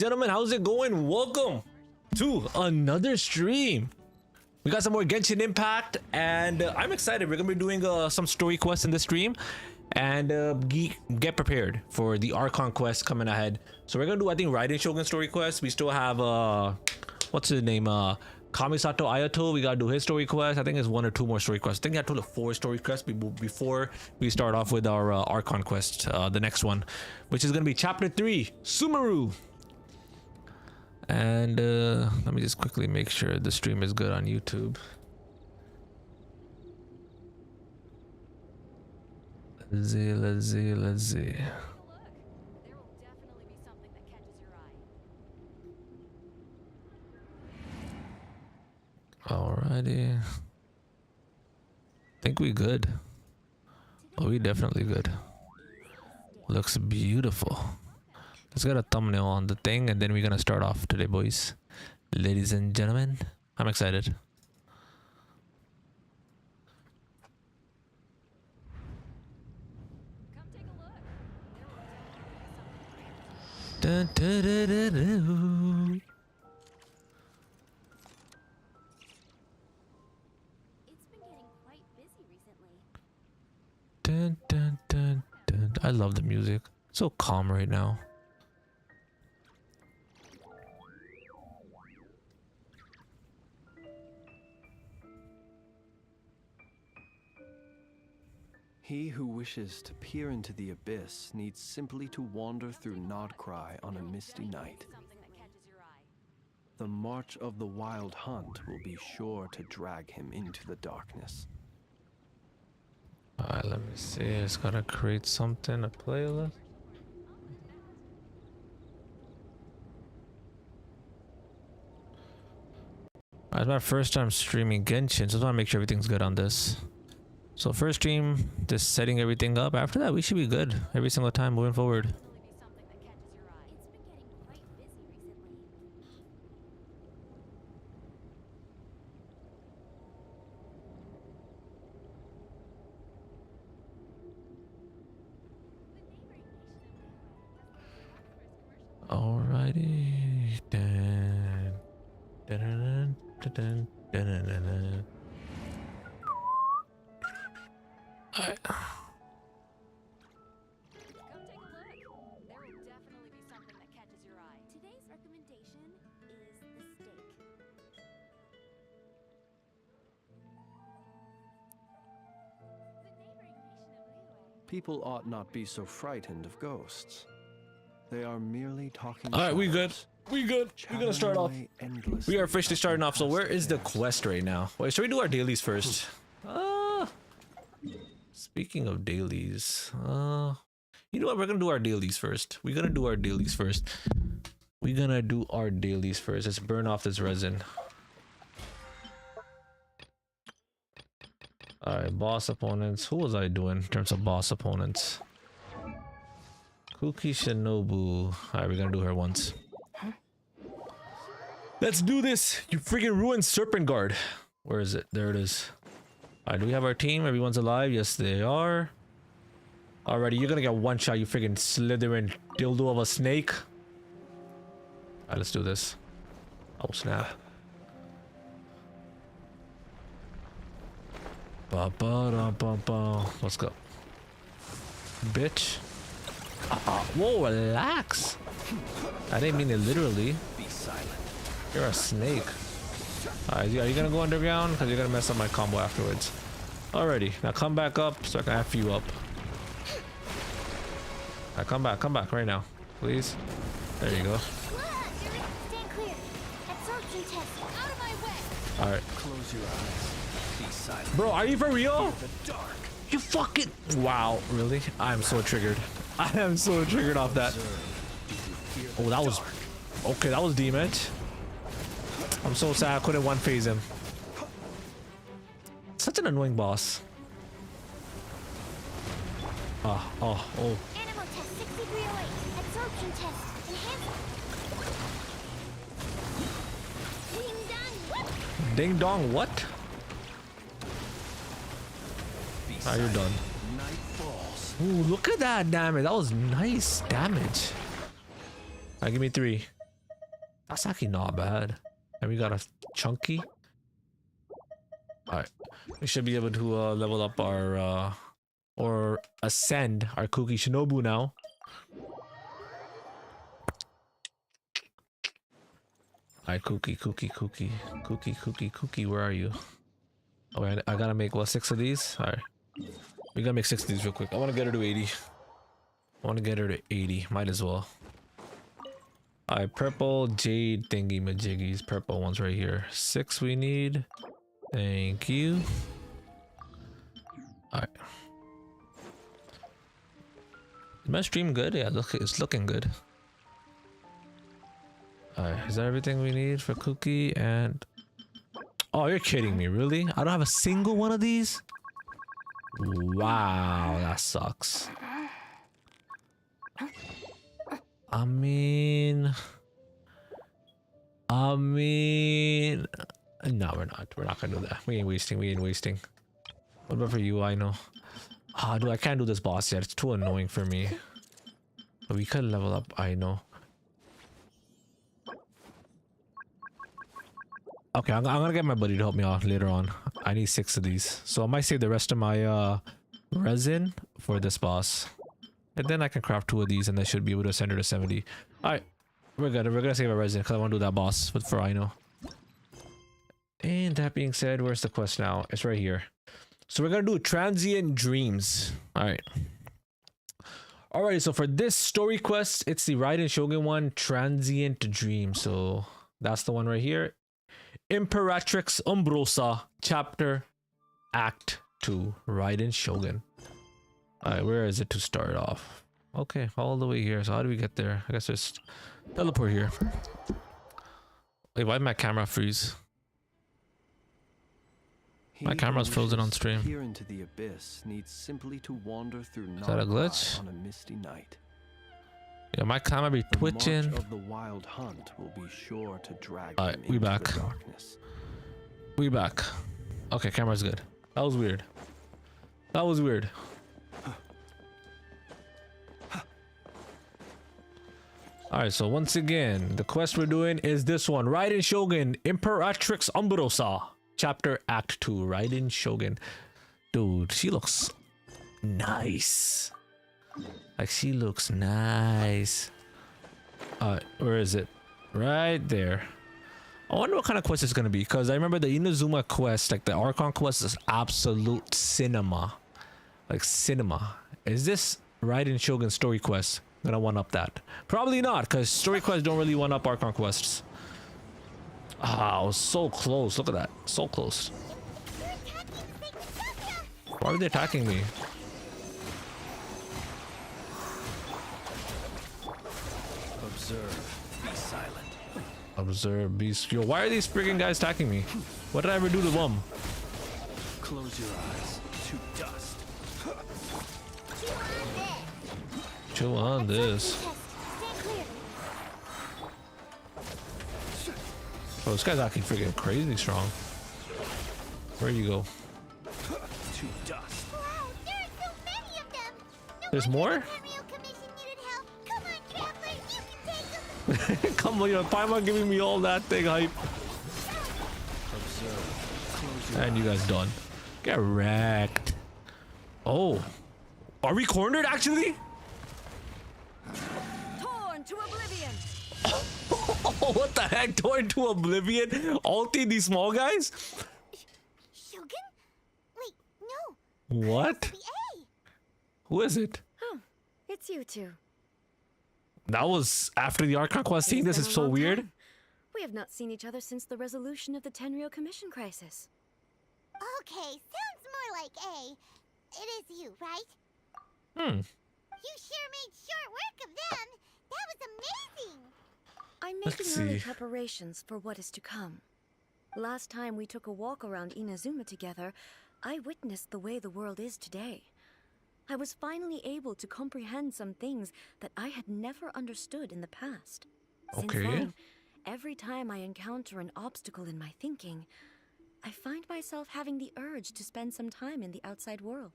Gentlemen, how's it going? Welcome to another stream. We got some more Genshin Impact, and I'm excited. We're gonna be doing some story quests in this stream, and get prepared for the Archon quest coming ahead. So we're gonna do, I think, Raiden Shogun story quest. We still have what's his name, Kamisato Ayato. We gotta do his story quest. I think there's one or two more story quests. I think I told 4 story quests before we start off with our Archon quest, the next one, which is gonna be chapter 3, Sumeru. And let me just quickly make sure the stream is good on YouTube. Let's see. Look, there will definitely be something that catches your eye. Alrighty. Think we good. Oh, we definitely good. Looks beautiful. Let's get a thumbnail on the thing, and then we're gonna start off today, boys, ladies and gentlemen. I'm excited. Come take a look. There will definitely be something. Dun, dun, dun, dun, dun. It's been getting quite busy recently. Dun, dun, dun, dun. I love the music. So calm right now. He who wishes to peer into the abyss needs simply to wander through Nodcry on a misty night. Something that catches your eye. The march of the wild hunt will be sure to drag him into the darkness. Alright, let me see. It's gotta create something, a playlist. It's my first time streaming Genshin, so I just want to make sure everything's good on this. So first stream, just setting everything up. After that, we should be good every single time moving forward. Definitely be something that catches your eye. It's been getting quite busy recently. Alrighty. Dun, dun, dun, dun, dun, dun, dun, dun, dun. Alright. Come take a look. There will definitely be something that catches your eye. Today's recommendation is the steak. The neighboring nation of Liyue. People ought not be so frightened of ghosts. They are merely talking. Alright, we good. shadows, We good. We're gonna start off. chattering away endlessly We are officially starting off. So past where is the chaos. quest right now? Wait, should we do our dailies first? Speaking of dailies, you know what? We're gonna do our dailies first. We're gonna do our dailies first. We're gonna do our dailies first. Let's burn off this resin. Alright, boss opponents. Who was I doing in terms of boss opponents? Kuki Shinobu. Alright, we're gonna do her once. Let's do this! You freaking ruined Serpent Guard. Where is it? There it is. Alright, do we have our team? Everyone's alive? Yes, they are. Alrighty, you're gonna get one shot, you freaking slithering dildo of a snake. Alright, let's do this. Oh, snap. Ba ba da ba ba. Let's go. Bitch. Whoa, relax. I didn't mean it literally. Be silent. You're a snake. Alright, are you gonna go underground? Because you're gonna mess up my combo afterwards. Alrighty, now come back up so I can F you up. Alright, come back right now. Please. There you go. Stand clear. Absorption test. Out of my way. Alright. Close your eyes. Be silent. Bro, are you for real? The dark. You fucking... Wow, really? I am so triggered. I am so triggered off that. Oh, that was... Okay, that was damage. I'm so sad I couldn't one phase him. Such an annoying boss. Oh. Animal test 6308. Absorption test. Enhanced. Ding dong. What? Ding dong, what? Be Ah, you're silent. done. Night falls. Ooh, look at that damage. That was nice damage. Alright, give me 3. That's actually not bad. And we got a chunky. Alright. We should be able to level up our or ascend our Kuki Shinobu now. Alright, Kuki, where are you? Oh, I gotta make what, 6 of these? Alright. We gotta make 6 of these real quick. I wanna get her to 80. Might as well. Alright, purple jade thingy majiggies. Purple ones right here. 6 we need. Thank you. Alright. Is my stream good? Yeah, look, it's looking good. Alright, is that everything we need for Cookie? And oh, you're kidding me, really? I don't have a single one of these? Wow, that sucks. I mean, no, we're not gonna do that. We ain't wasting. What about for you? I know. Ah, dude, I can't do this boss yet. It's too annoying for me. But we could level up. I know. Okay, I'm gonna get my buddy to help me out later on. I need 6 of these, so I might save the rest of my resin for this boss, and then I can craft 2 of these, and I should be able to send her to 70. All right, we're good. We're gonna save our resin because I want to do that boss for Aino. And that being said, where's the quest now? It's right here. So we're gonna do transient dreams. All right. Alrighty, so for this story quest, it's the Raiden Shogun one, transient dream. So that's the one right here. Imperatrix Umbrosa, chapter, act 2, Raiden Shogun. Alright, where is it to start off? Okay, all the way here. So how do we get there? I guess just teleport here. Wait, why did my camera freeze? My camera's frozen on stream. Peer into the abyss needs simply to wander through Is that a glitch? on a misty night. Yeah, my camera be twitching. The march of the wild hunt will be sure to drag Alright, them we into back. the darkness. We back. Okay, camera's good. That was weird. That was weird. Alright, so once again, the quest we're doing is this one. Raiden Shogun, Imperatrix Umbrosa. Chapter Act 2, Raiden Shogun. Dude, she looks nice. Like, she looks nice. Where is it? Right there. I wonder what kind of quest it's gonna be, because I remember the Inazuma quest, like the Archon quest, is absolute cinema. Like cinema. Is this Raiden Shogun story quest gonna one up that? Probably not, because story quests don't really one up Archon quests. Ah, I was so close. Look at that. So close. Why are they attacking me? Observe, be silent. Observe, beast. Yo, why are these freaking guys attacking me? What did I ever do to them? Close your eyes to dust. Chill on this. Oh, this guy's acting freaking crazy strong. Where you go? To dust. Wow, there are so many of them. No There's wonder more? the Tenryou Commission needed help. Come on, traveler, you can take them. Come on, you know, Paimon giving me all that thing hype. Observe. Close your And you guys done. Get wrecked. Oh. Are we cornered actually? Torn to oblivion. Oh, what the heck? Torn to oblivion? Ulti these small guys? Shogun? Wait, no. What? The A. Who is it? Oh, it's you two. That was after the Archon quest. Seeing this It's is been a so long weird. time. We have not seen each other since the resolution of the Tenryou Commission crisis. Okay, sounds more like A. It is you, right? Hmm. You sure made short work of them. That was amazing. I'm Let's making early see. preparations for what is to come. Last time we took a walk around Inazuma together, I witnessed the way the world is today. I was finally able to comprehend some things that I had never understood in the past. Since Okay. then, every time I encounter an obstacle in my thinking, I find myself having the urge to spend some time in the outside world.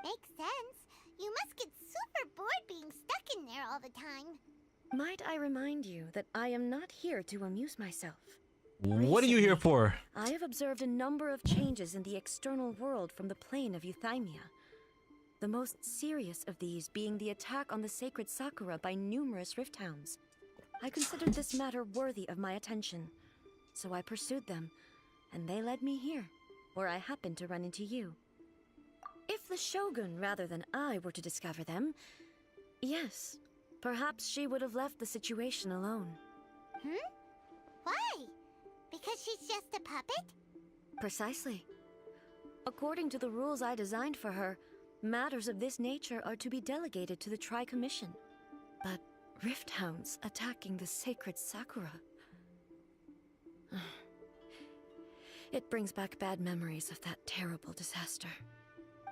Makes sense. You must get super bored being stuck in there all the time. Might I remind you that I am not here to amuse myself. What are you here for? I have observed a number of changes in the external world from the plane of Euthymia. The most serious of these being the attack on the sacred Sakura by numerous rift hounds. I considered this matter worthy of my attention, so I pursued them, and they led me here, where I happened to run into you. If the Shogun rather than I were to discover them, yes, perhaps she would have left the situation alone. Why? Because she's just a puppet? Precisely. According to the rules I designed for her, matters of this nature are to be delegated to the Tri-Commission. But rift hounds attacking the sacred Sakura... It brings back bad memories of that terrible disaster.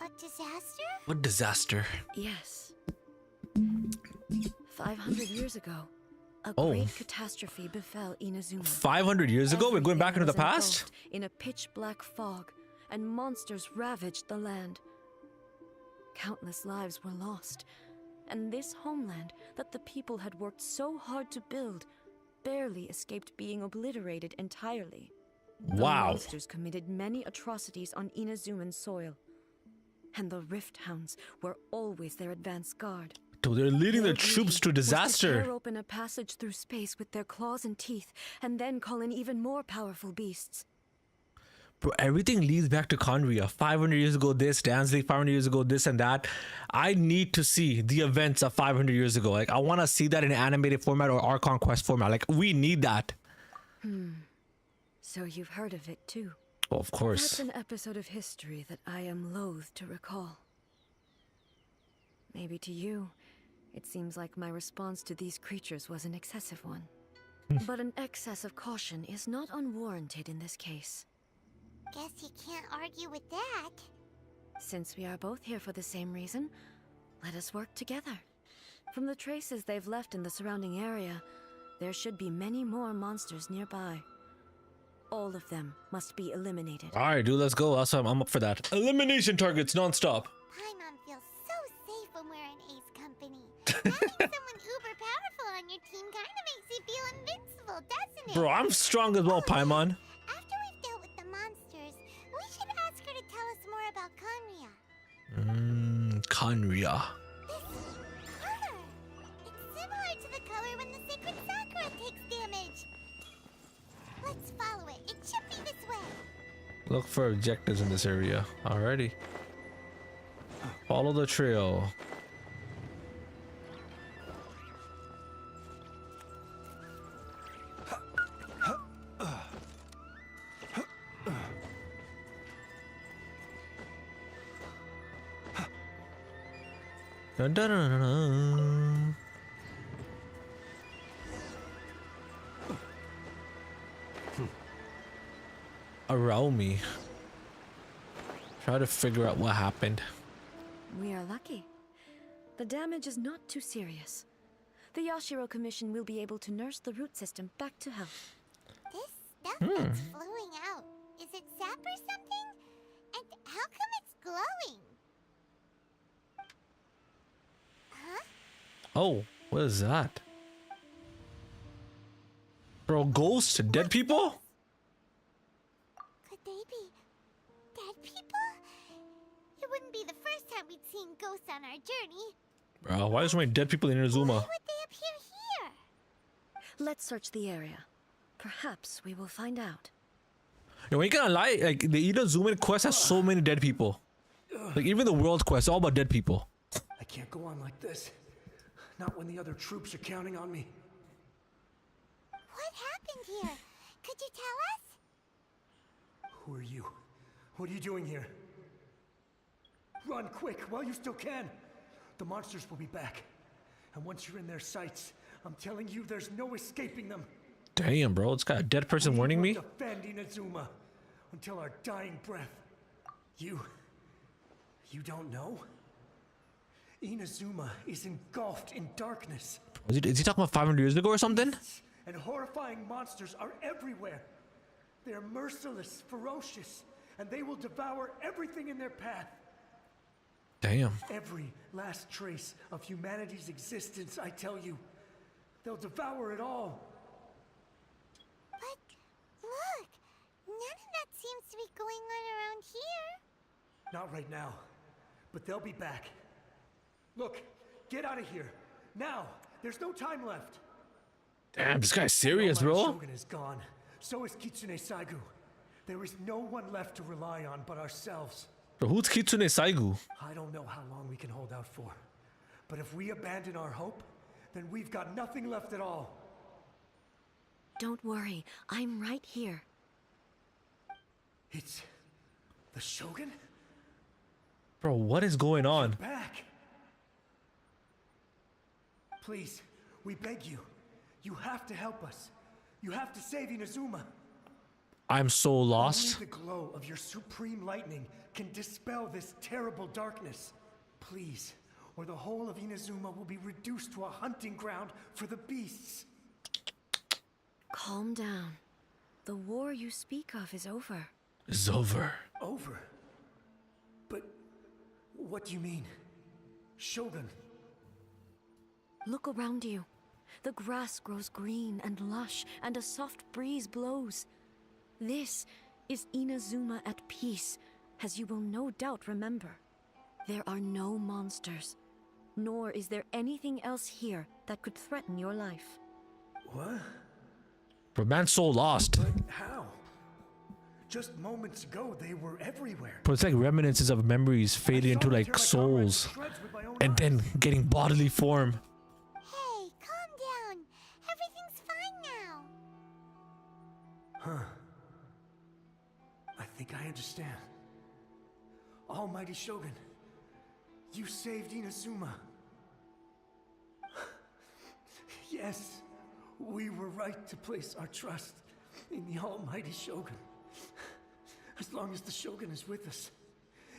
A disaster? What disaster? Yes. 500 years ago, a Oh. great catastrophe befell Inazuma. 500 years ago? We're going back into the Everything was past? engulfed in a pitch-black fog, and monsters ravaged the land. Countless lives were lost, and this homeland that the people had worked so hard to build barely escaped being obliterated entirely. The Wow. monsters committed many atrocities on Inazuman soil, and the rift hounds were always their advance guard. So they're leading their Their troops duty to was to tear disaster. open a passage through space with their claws and teeth, and then call in even more powerful beasts. Bro, everything leads back to Conria. 500 years ago this, Danzig, 500 years ago this and that. I need to see the events of 500 years ago. Like, I want to see that in animated format or Archon Quest format. Like, we need that. So you've heard of it too. Well, of That's course. an episode of history that I am loath to recall. Maybe to you, it seems like my response to these creatures was an excessive one. But an excess of caution is not unwarranted in this case. Guess you can't argue with that. Since we are both here for the same reason, let us work together. From the traces they've left in the surrounding area, there should be many more monsters nearby. All of them must be eliminated. All right, dude, let's go. Also, I'm up for that. Elimination targets nonstop. Paimon feels so safe when we're in Ace Company. Having someone uber powerful on your team kind of makes you feel invincible, doesn't it? Bro, I'm strong as well, Paimon. After we've dealt with the monsters, we should ask her to tell us more about Conria. Conria. This color! It's similar to the color when the sacred Sakura takes damage. Let's follow it. It should be this way. Look for objectives in this area. Alrighty. Follow the trail. Dun, dun, dun, dun, dun. Around me. Try to figure out what happened. We are lucky. The damage is not too serious. The Yashiro Commission will be able to nurse the root system back to health. This stuff that's flowing out, is it sap or something? And how come it's glowing? Huh? Oh, what is that? Bro, ghosts? Dead people? Could they be dead people? It wouldn't be the first time we'd seen ghosts on our journey. Bro, why is so many dead people in Why Inazuma? would they appear here? Let's search the area. Perhaps we will find out. You know, you can't lie, like, the Inazuma quest has so many dead people. Like, even the world quest, all about dead people. I can't go on like this. Not when the other troops are counting on me. What happened here? Could you tell us? Who are you? What are you doing here? Run quick while you still can. The monsters will be back. And once you're in their sights, I'm telling you there's no escaping them. Damn, bro, it's got a dead person warning me. We will defend Inazuma until our dying breath. You don't know? Inazuma is engulfed in darkness. Is he talking about 500 years ago or something? And horrifying monsters are everywhere. They are merciless, ferocious, and they will devour everything in their path. Damn. Every last trace of humanity's existence, I tell you, They'll devour it all. But look, none of that seems to be going on around here. Not right now, but they'll be back. Look, get out of here. Now, there's no time left. Damn, this guy's serious, Almighty bro. Shogun is gone. So is Kitsune Saigu. There is no one left to rely on but ourselves. Bro, who's Kitsune Saigu? I don't know how long we can hold out for. But if we abandon our hope, then we've got nothing left at all. Don't worry, I'm right here. It's the Shogun? Bro, what is going on? Back! Please, we beg you. You have to help us. You have to save Inazuma. I'm so lost. Only the glow of your supreme lightning can dispel this terrible darkness. Please, or the whole of Inazuma will be reduced to a hunting ground for the beasts. Calm down. The war you speak of is over. It's over. Over? But what do you mean? Shogun? Look around you. The grass grows green and lush, and a soft breeze blows. This is Inazuma at peace, as you will no doubt remember. There are no monsters, nor is there anything else here that could threaten your life. What? Bro, man's so lost. But how? Just moments ago, they were everywhere. Bro, it's like reminiscences of memories fading into like souls and then getting bodily form. Hey, calm down. Everything's fine now. Huh. I think I understand. Almighty Shogun, you saved Inazuma. Yes, we were right to place our trust in the Almighty Shogun. As long as the Shogun is with us,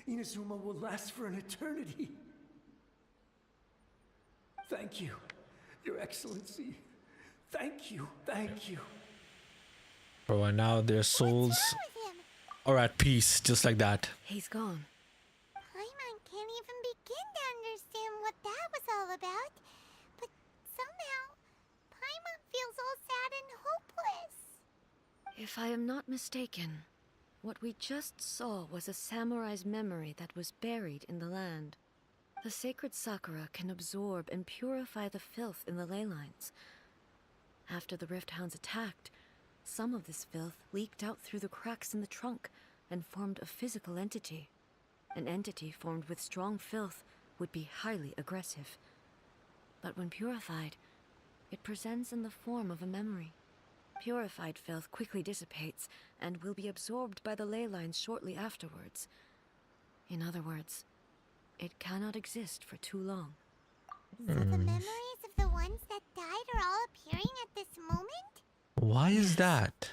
Inazuma will last for an eternity. Thank you, Your Excellency. Thank you, thank you. Bro, and now their souls What's wrong with him? are at peace, just like that. He's gone. Paimon can't even begin to understand what that was all about. But somehow, Paimon feels all sad and hopeless. If I am not mistaken, what we just saw was a samurai's memory that was buried in the land. The sacred sakura can absorb and purify the filth in the ley lines. After the Rift Hounds attacked, some of this filth leaked out through the cracks in the trunk and formed a physical entity. An entity formed with strong filth would be highly aggressive. But when purified, it presents in the form of a memory. Purified filth quickly dissipates and will be absorbed by the ley lines shortly afterwards. In other words, it cannot exist for too long. So the memories of the ones that died are all appearing at this moment? Why is that?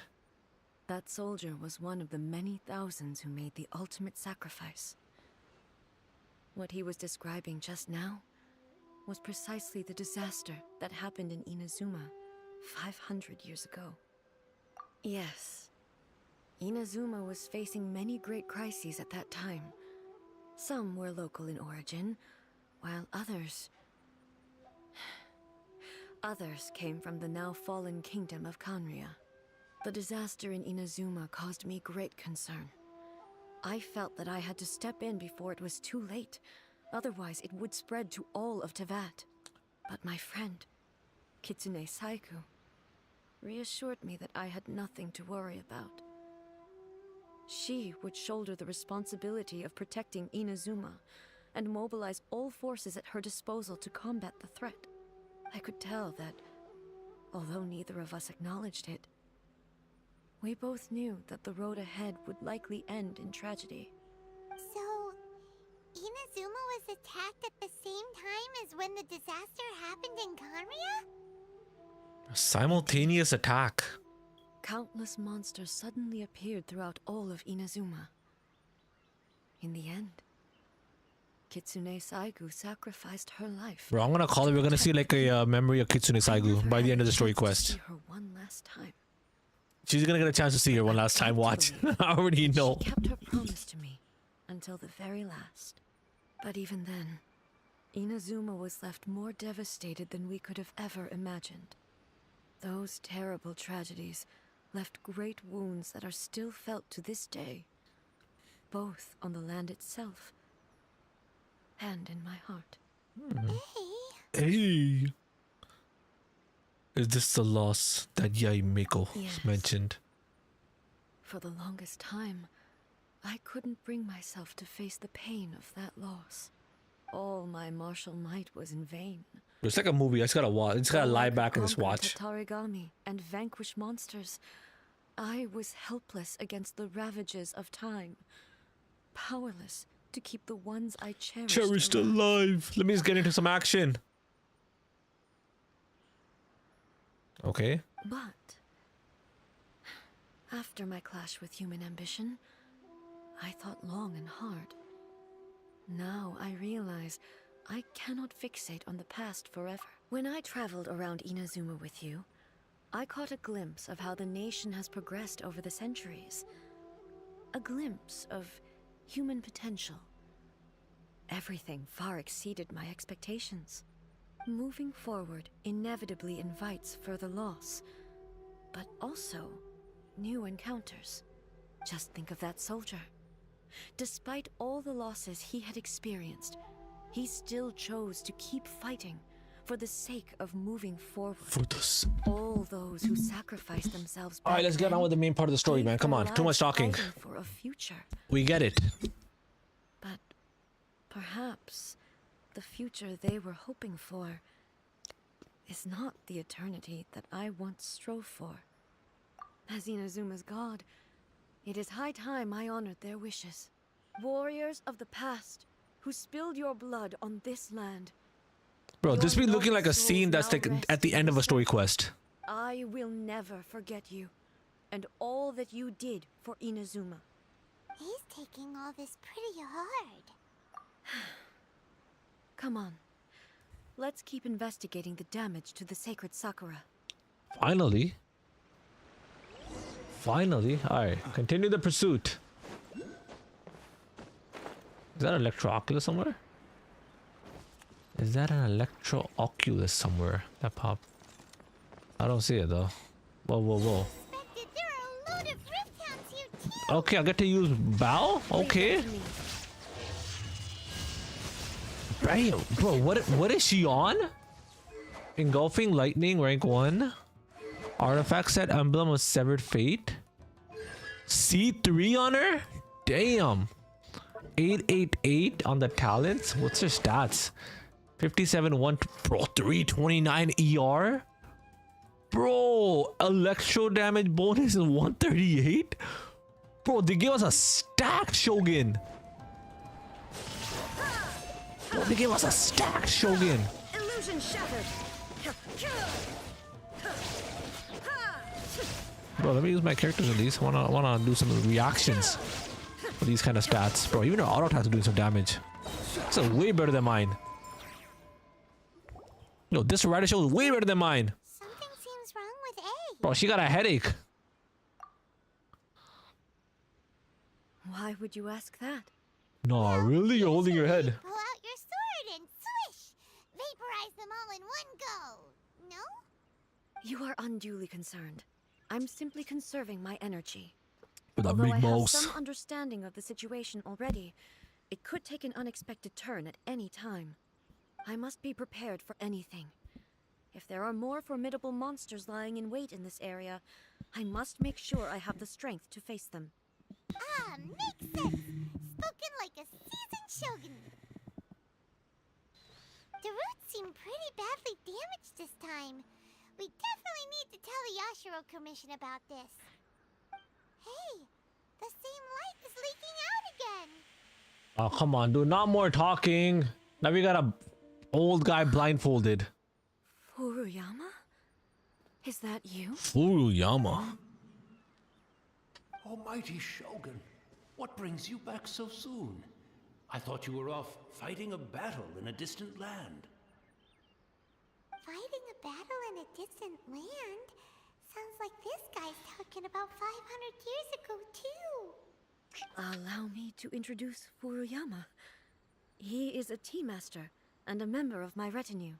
That soldier was one of the many thousands who made the ultimate sacrifice. What he was describing just now was precisely the disaster that happened in Inazuma 500 years ago. Yes, Inazuma was facing many great crises at that time. Some were local in origin, while others came from the now fallen kingdom of Kanria. The disaster in Inazuma caused me great concern. I felt that I had to step in before it was too late, otherwise it would spread to all of Tevat. But my friend, Kitsune Saigu, reassured me that I had nothing to worry about. She would shoulder the responsibility of protecting Inazuma and mobilize all forces at her disposal to combat the threat. I could tell that, although neither of us acknowledged it, we both knew that the road ahead would likely end in tragedy. So, Inazuma was attacked at the same time as when the disaster happened in Kanria? A simultaneous attack. Countless monsters suddenly appeared throughout all of Inazuma. In the end, Kitsune Saigu sacrificed her life. Bro, I'm gonna call it. We're gonna see like a memory of Kitsune I Saigu never by had the end of the chance story to quest. see her one last time. She's gonna get a chance to see her one last time. Watch. I already know. She kept her promise to me until the very last. But even then, Inazuma was left more devastated than we could have ever imagined. Those terrible tragedies left great wounds that are still felt to this day, both on the land itself and in my heart. Hey. Is this the loss that Yaimiko Yes. mentioned? For the longest time, I couldn't bring myself to face the pain of that loss. All my martial might was in vain. It's like a movie. I just gotta watch. It's gotta Though I lie could back and just conquer watch. Tatarigami and vanquish monsters, I was helpless against the ravages of time. Powerless to keep the ones I cherished alive. alive. Let me just get into some action. Okay. But after my clash with human ambition, I thought long and hard. Now I realize I cannot fixate on the past forever. When I traveled around Inazuma with you, I caught a glimpse of how the nation has progressed over the centuries. A glimpse of human potential. Everything far exceeded my expectations. Moving forward inevitably invites further loss, but also new encounters. Just think of that soldier. Despite all the losses he had experienced, he still chose to keep fighting for the sake of moving forward. For this. All those who sacrificed themselves. All right, back let's get then on with the main part of the story, gave man. Come their on, too much lives talking. fighting for a future. We get it. But perhaps the future they were hoping for is not the eternity that I once strove for. As Inazuma's god, it is high time I honored their wishes. Warriors of the past who spilled your blood on this land, Bro, this be Your looking like a souls scene that's now like rest at the in end of a the story sun. quest. I will never forget you and all that you did for Inazuma. He's taking all this pretty hard. Come on. Let's keep investigating the damage to the sacred Sakura. Finally. Finally. Alright, continue the pursuit. Is that an Electro-Oculus somewhere? Is that an Electro-Oculus somewhere that popped? I don't see it though. Whoa, whoa, whoa. Expected there are a load of drift hounds here too. Okay, I get to use bow? Okay. Leave it to me. Damn, bro, what is she on? Engulfing Lightning, rank 1. Artifact set, Emblem of Severed Fate. C3 on her? Damn. 888 on the talents. What's her stats? 57 1 bro, 329 ER. Bro, electro damage bonus is 138. Bro, they gave us a stacked Shogun. Bro, they gave us a stacked Shogun. Illusion shattered. Bro, let me use my characters at least. Wanna do some reactions for these kind of stats. Bro, even her auto attacks are doing some damage. This is way better than mine. No, this rider show is way better than mine. Something seems wrong with A. Bro, she got a headache. Why would you ask that? No, really? You're holding your head. Pull out your sword and swish! Vaporize them all in one go. No? You are unduly concerned. I'm simply conserving my energy. With a Although big I have mouse. some understanding of the situation already, it could take an unexpected turn at any time. I must be prepared for anything. If there are more formidable monsters lying in wait in this area, I must make sure I have the strength to face them. Ah, makes sense. Spoken like a seasoned shogun. The roots seem pretty badly damaged this time. We definitely need to tell the Yashiro Commission about this. Hey, the same light is leaking out again. Oh, come on, dude. Not more talking. Now we got a old guy blindfolded. Furuyama? Is that you? Furuyama. Almighty Shogun, what brings you back so soon? I thought you were off fighting a battle in a distant land. Fighting a battle in a distant land? Sounds like this guy's talking about 500 years ago, too. Allow me to introduce Furuyama. He is a tea master and a member of my retinue.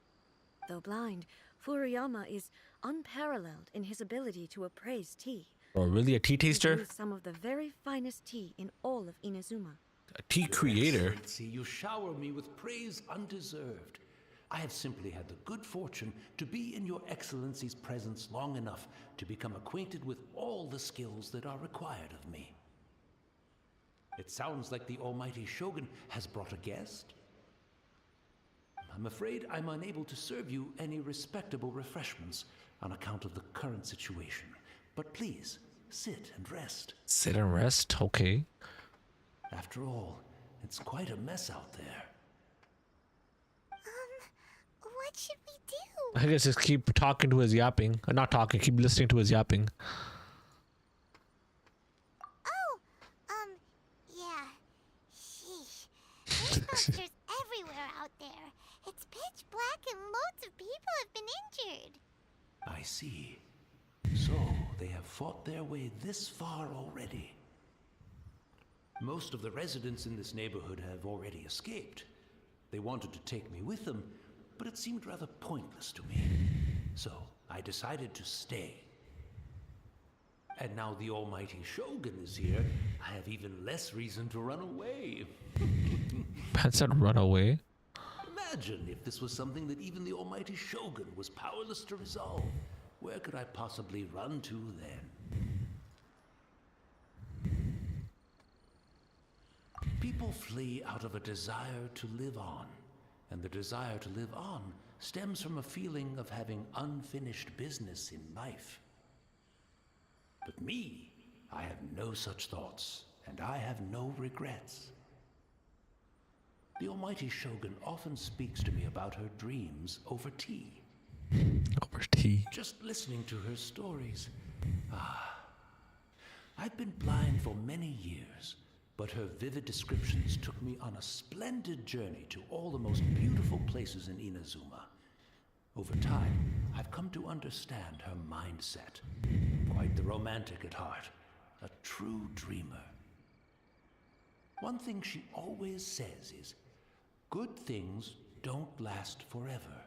Though blind, Furuyama is unparalleled in his ability to appraise tea. Or really a tea He taster? brews some of the very finest tea in all of Inazuma. A tea creator? Excellency, you shower me with praise undeserved. I have simply had the good fortune to be in your Excellency's presence long enough to become acquainted with all the skills that are required of me. It sounds like the almighty Shogun has brought a guest. I'm afraid I'm unable to serve you any respectable refreshments on account of the current situation. But please, sit and rest. Sit and rest? Okay. After all, it's quite a mess out there. What should we do? I guess just keep talking to his yapping. Not talking, keep listening to his yapping. Oh, yeah. Sheesh. There's monsters everywhere out there. It's pitch black and loads of people have been injured. I see. So, they have fought their way this far already. Most of the residents in this neighborhood have already escaped. They wanted to take me with them, but it seemed rather pointless to me. So, I decided to stay. And now the almighty Shogun is here, I have even less reason to run away. Man said run away. Imagine if this was something that even the almighty Shogun was powerless to resolve. Where could I possibly run to then? People flee out of a desire to live on, and the desire to live on stems from a feeling of having unfinished business in life. But me, I have no such thoughts, and I have no regrets. The almighty Shogun often speaks to me about her dreams over tea. Over tea. Just listening to her stories. I've been blind for many years, but her vivid descriptions took me on a splendid journey to all the most beautiful places in Inazuma. Over time, I've come to understand her mindset. Quite the romantic at heart, a true dreamer. One thing she always says is, good things don't last forever.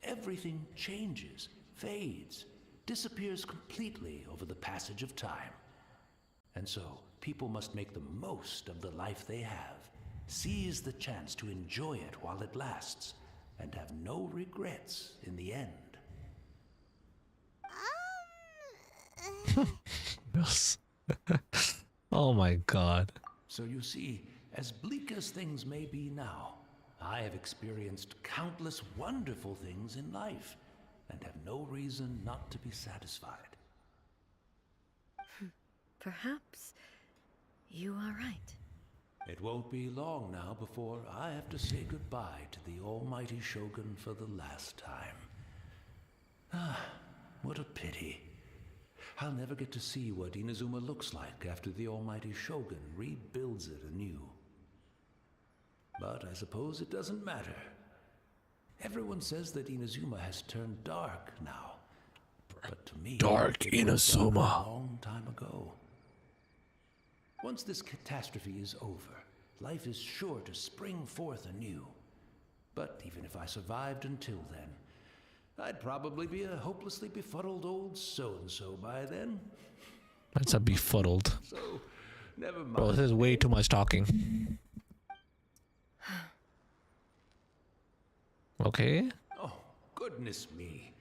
Everything changes, fades, disappears completely over the passage of time. And so, people must make the most of the life they have, seize the chance to enjoy it while it lasts, and have no regrets in the end. Yes. Oh my god. So you see, as bleak as things may be now, I have experienced countless wonderful things in life, and have no reason not to be satisfied. Perhaps you are right. It won't be long now before I have to say goodbye to the almighty Shogun for the last time. What a pity. I'll never get to see what Inazuma looks like after the almighty Shogun rebuilds it anew. But I suppose it doesn't matter. Everyone says that Inazuma has turned dark now. But to me, Dark it was dark Inazuma. a long time ago. Once this catastrophe is over, life is sure to spring forth anew. But even if I survived until then, I'd probably be a hopelessly befuddled old so-and-so by then. That's a befuddled. So, never mind. Bro, this is way too much talking. Okay. Oh, goodness me.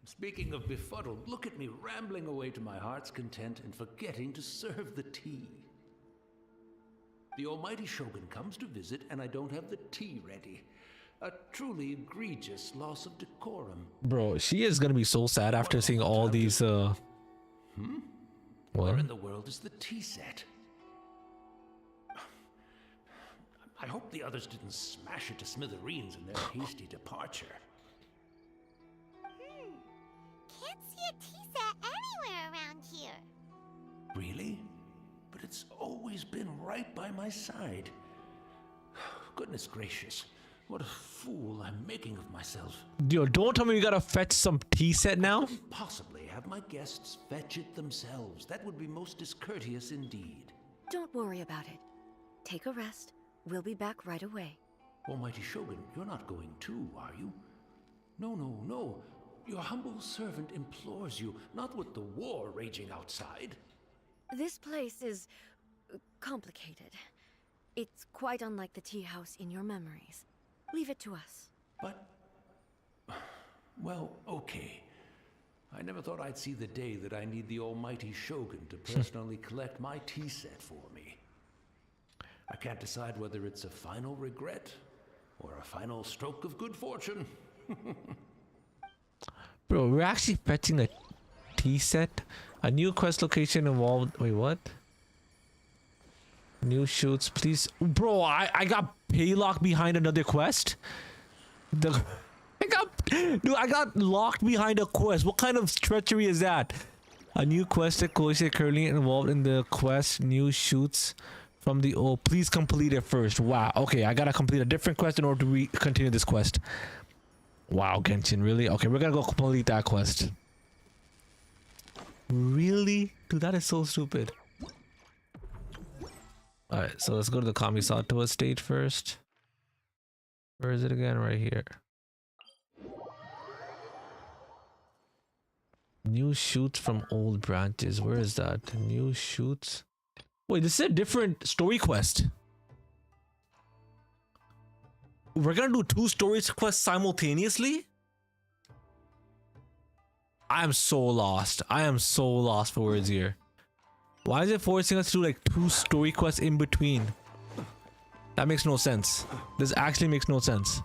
Speaking of befuddled, look at me rambling away to my heart's content and forgetting to serve the tea. The almighty Shogun comes to visit and I don't have the tea ready. A truly egregious loss of decorum. Bro, she is gonna be so sad after seeing all these Where What? in the world is the tea set? I hope the others didn't smash it to smithereens in their hasty departure. Can't see a tea set anywhere around here. Really? But it's always been right by my side. Goodness gracious, what a fool I'm making of myself. Yo, don't tell me you gotta fetch some tea set now? Possibly have my guests fetch it themselves. That would be most discourteous indeed. Don't worry about it. Take a rest. We'll be back right away. Almighty Shogun, you're not going too, are you? No. Your humble servant implores you, not with the war raging outside. This place is complicated. It's quite unlike the tea house in your memories. Leave it to us. But, well, okay. I never thought I'd see the day that I need the almighty Shogun to personally collect my tea set for me. I can't decide whether it's a final regret or a final stroke of good fortune. Bro, we're actually fetching a tea set. A new quest location involved. Wait, what? New shoots, please. Bro, I got paylocked behind another quest. I got locked behind a quest. What kind of treachery is that? A new quest that currently involved in the quest. New shoots from the old. Please complete it first. Wow. Okay, I gotta complete a different quest in order to continue this quest. Wow, Genshin, really? Okay, we're gonna go complete that quest. Really? Dude, that is so stupid. Alright, so let's go to the Kamisato estate first. Where is it again? Right here. New shoots from old branches. Where is that? New shoots. Wait, this is a different story quest. We're gonna do 2 story quests simultaneously? I am so lost. I am so lost for words here. Why is it forcing us to do like 2 story quests in between? That makes no sense. This actually makes no sense.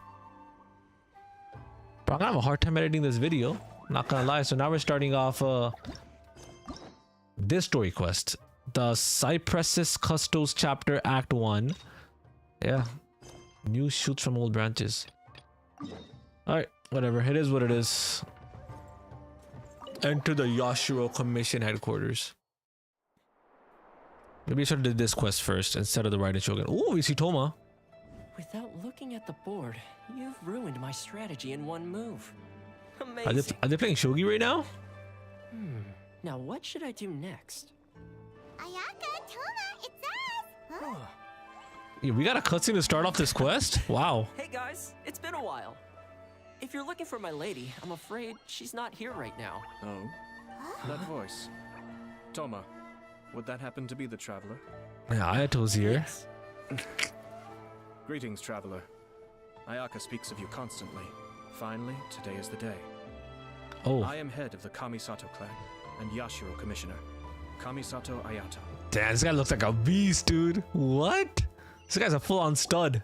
But I'm gonna have a hard time editing this video. Not gonna lie. So now we're starting off this story quest. The Cypresses Custos Chapter Act 1. Yeah. New shoots from old branches. Alright, whatever. It is what it is. Enter the Yashiro Commission headquarters. Maybe I should have did this quest first instead of the Raiden Shogun. Oh, we see Toma. Without looking at the board, you've ruined my strategy in one move. Amazing. Are they playing shogi right now? Now what should I do next? Ayaka, Toma, it's us! Huh? Yeah, we got a cutscene to start off this quest? Wow. Hey guys, it's been a while. If you're looking for my lady, I'm afraid she's not here right now. Oh? That voice. Toma, would that happen to be the traveler? Yeah, Ayato's here. Yes. Greetings, traveler. Ayaka speaks of you constantly. Finally, today is the day. Oh. I am head of the Kamisato clan and Yashiro commissioner, Kamisato Ayato. Damn, this guy looks like a beast, dude. What? This guy's a full-on stud.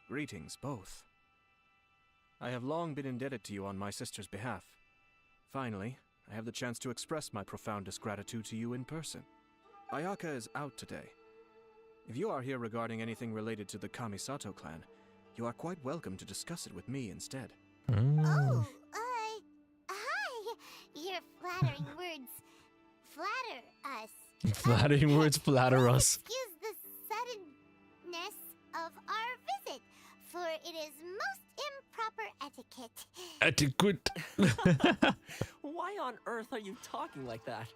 Greetings, both. I have long been indebted to you on my sister's behalf. Finally, I have the chance to express my profoundest gratitude to you in person. Ayaka is out today. If you are here regarding anything related to the Kamisato clan, you are quite welcome to discuss it with me instead. Oh, hi! Your flattering words flatter us. Flattering words flatter us. Excuse the suddenness of our visit, for it is most improper etiquette. Etiquette. Why on earth are you talking like that?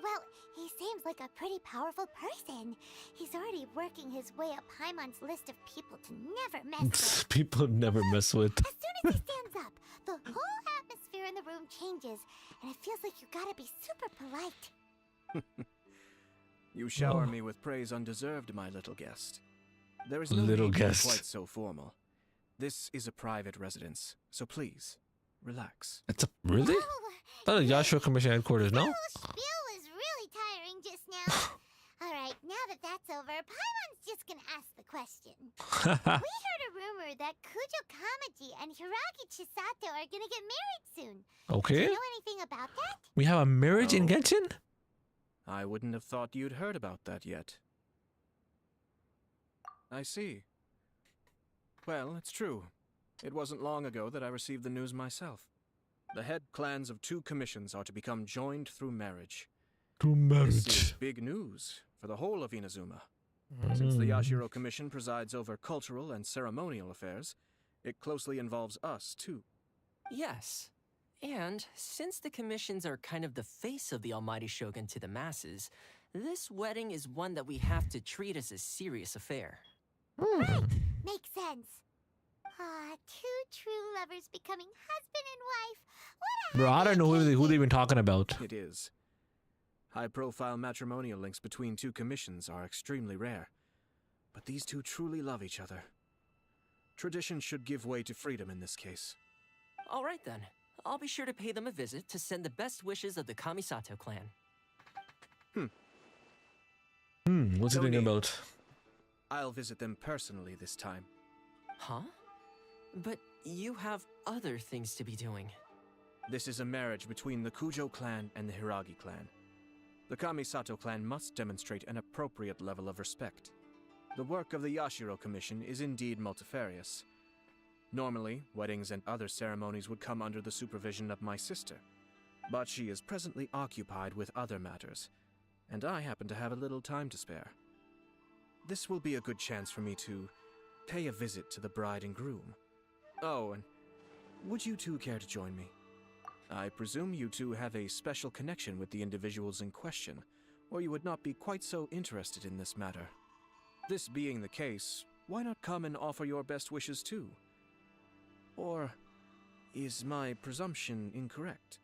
Well, he seems like a pretty powerful person. He's already working his way up Paimon's list of people to never mess with. People never mess with. As soon as he stands up, the whole atmosphere in the room changes, and it feels like you gotta be super polite. You shower me with praise undeserved, my little guest. There is no Little need to be guest. quite so formal. This is a private residence, so please, relax. It's a really? That is Yashiro Commission headquarters, no? The whole spiel was really tiring just now. Alright, now that that's over, Paimon's just gonna ask the question. We heard a rumor that Kujo Kamaji and Hiragi Chisato are gonna get married soon. Do Okay. you know anything about that? We have a marriage in Oh. Genshin? I wouldn't have thought you'd heard about that yet. I see. Well, it's true. It wasn't long ago that I received the news myself. The head clans of 2 commissions are to become joined through marriage. To This is big news for the whole of Inazuma. Since the Yashiro Commission presides over cultural and ceremonial affairs, it closely involves us, too. Yes. And since the commissions are kind of the face of the Almighty Shogun to the masses, this wedding is one that we have to treat as a serious affair. Right, makes sense. Ah, two true lovers becoming husband and wife. What a Bro, I don't know who they've been talking about. It is. High-profile matrimonial links between two commissions are extremely rare. But these two truly love each other. Tradition should give way to freedom in this case. All right then. I'll be sure to pay them a visit to send the best wishes of the Kamisato clan. What's he No thinking need. about? I'll visit them personally this time. Huh? But you have other things to be doing. This is a marriage between the Kujo clan and the Hiragi clan. The Kamisato clan must demonstrate an appropriate level of respect. The work of the Yashiro Commission is indeed multifarious. Normally, weddings and other ceremonies would come under the supervision of my sister. But she is presently occupied with other matters, and I happen to have a little time to spare. This will be a good chance for me to pay a visit to the bride and groom. Oh, and would you two care to join me? I presume you two have a special connection with the individuals in question, or you would not be quite so interested in this matter. This being the case, why not come and offer your best wishes too? Or is my presumption incorrect?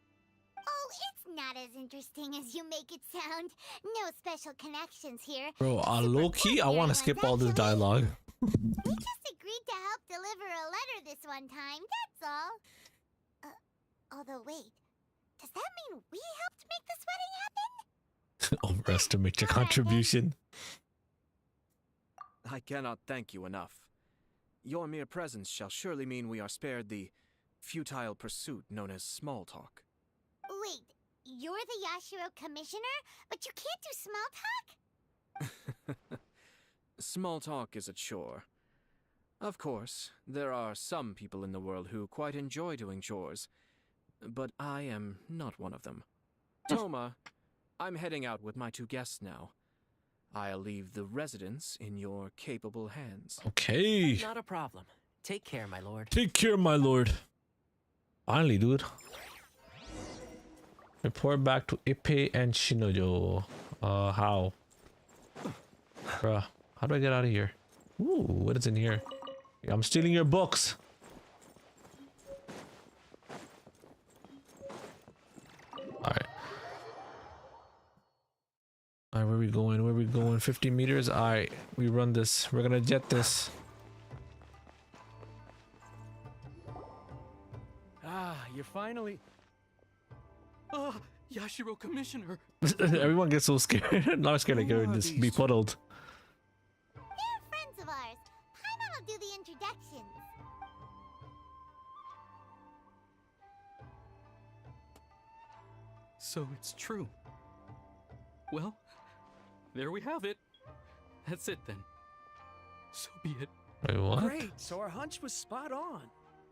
Oh, it's not as interesting as you make it sound. No special connections here. Bro, low-key, I want to skip all this dialogue. We just agreed to help deliver a letter this one time, that's all. Although wait, does that mean we helped make this wedding happen? Overestimate your All right, then. contribution. I cannot thank you enough. Your mere presence shall surely mean we are spared the futile pursuit known as small talk. Wait, you're the Yashiro Commissioner, but you can't do small talk? Small talk is a chore. Of course, there are some people in the world who quite enjoy doing chores, but I am not one of them. Toma, I'm heading out with my two guests now. I'll leave the residence in your capable hands. Okay. Not a problem. Take care, my lord. Take care, my lord. Finally, dude. Report back to Ippei and Shinojo. How? Bruh, how do I get out of here? Ooh, what is in here? I'm stealing your books. Alright. Alright, where we going? Where we going? 50 meters? Alright, we run this. We're gonna jet this. Ah, you're finally... Oh, Yashiro Commissioner! Everyone gets so scared. Not scared like Who you're are just these befuddled. They're friends of ours. Paimon will do the introductions. So it's true. Well, there we have it. That's it then. So be it. Wait, what? Great, so our hunch was spot on.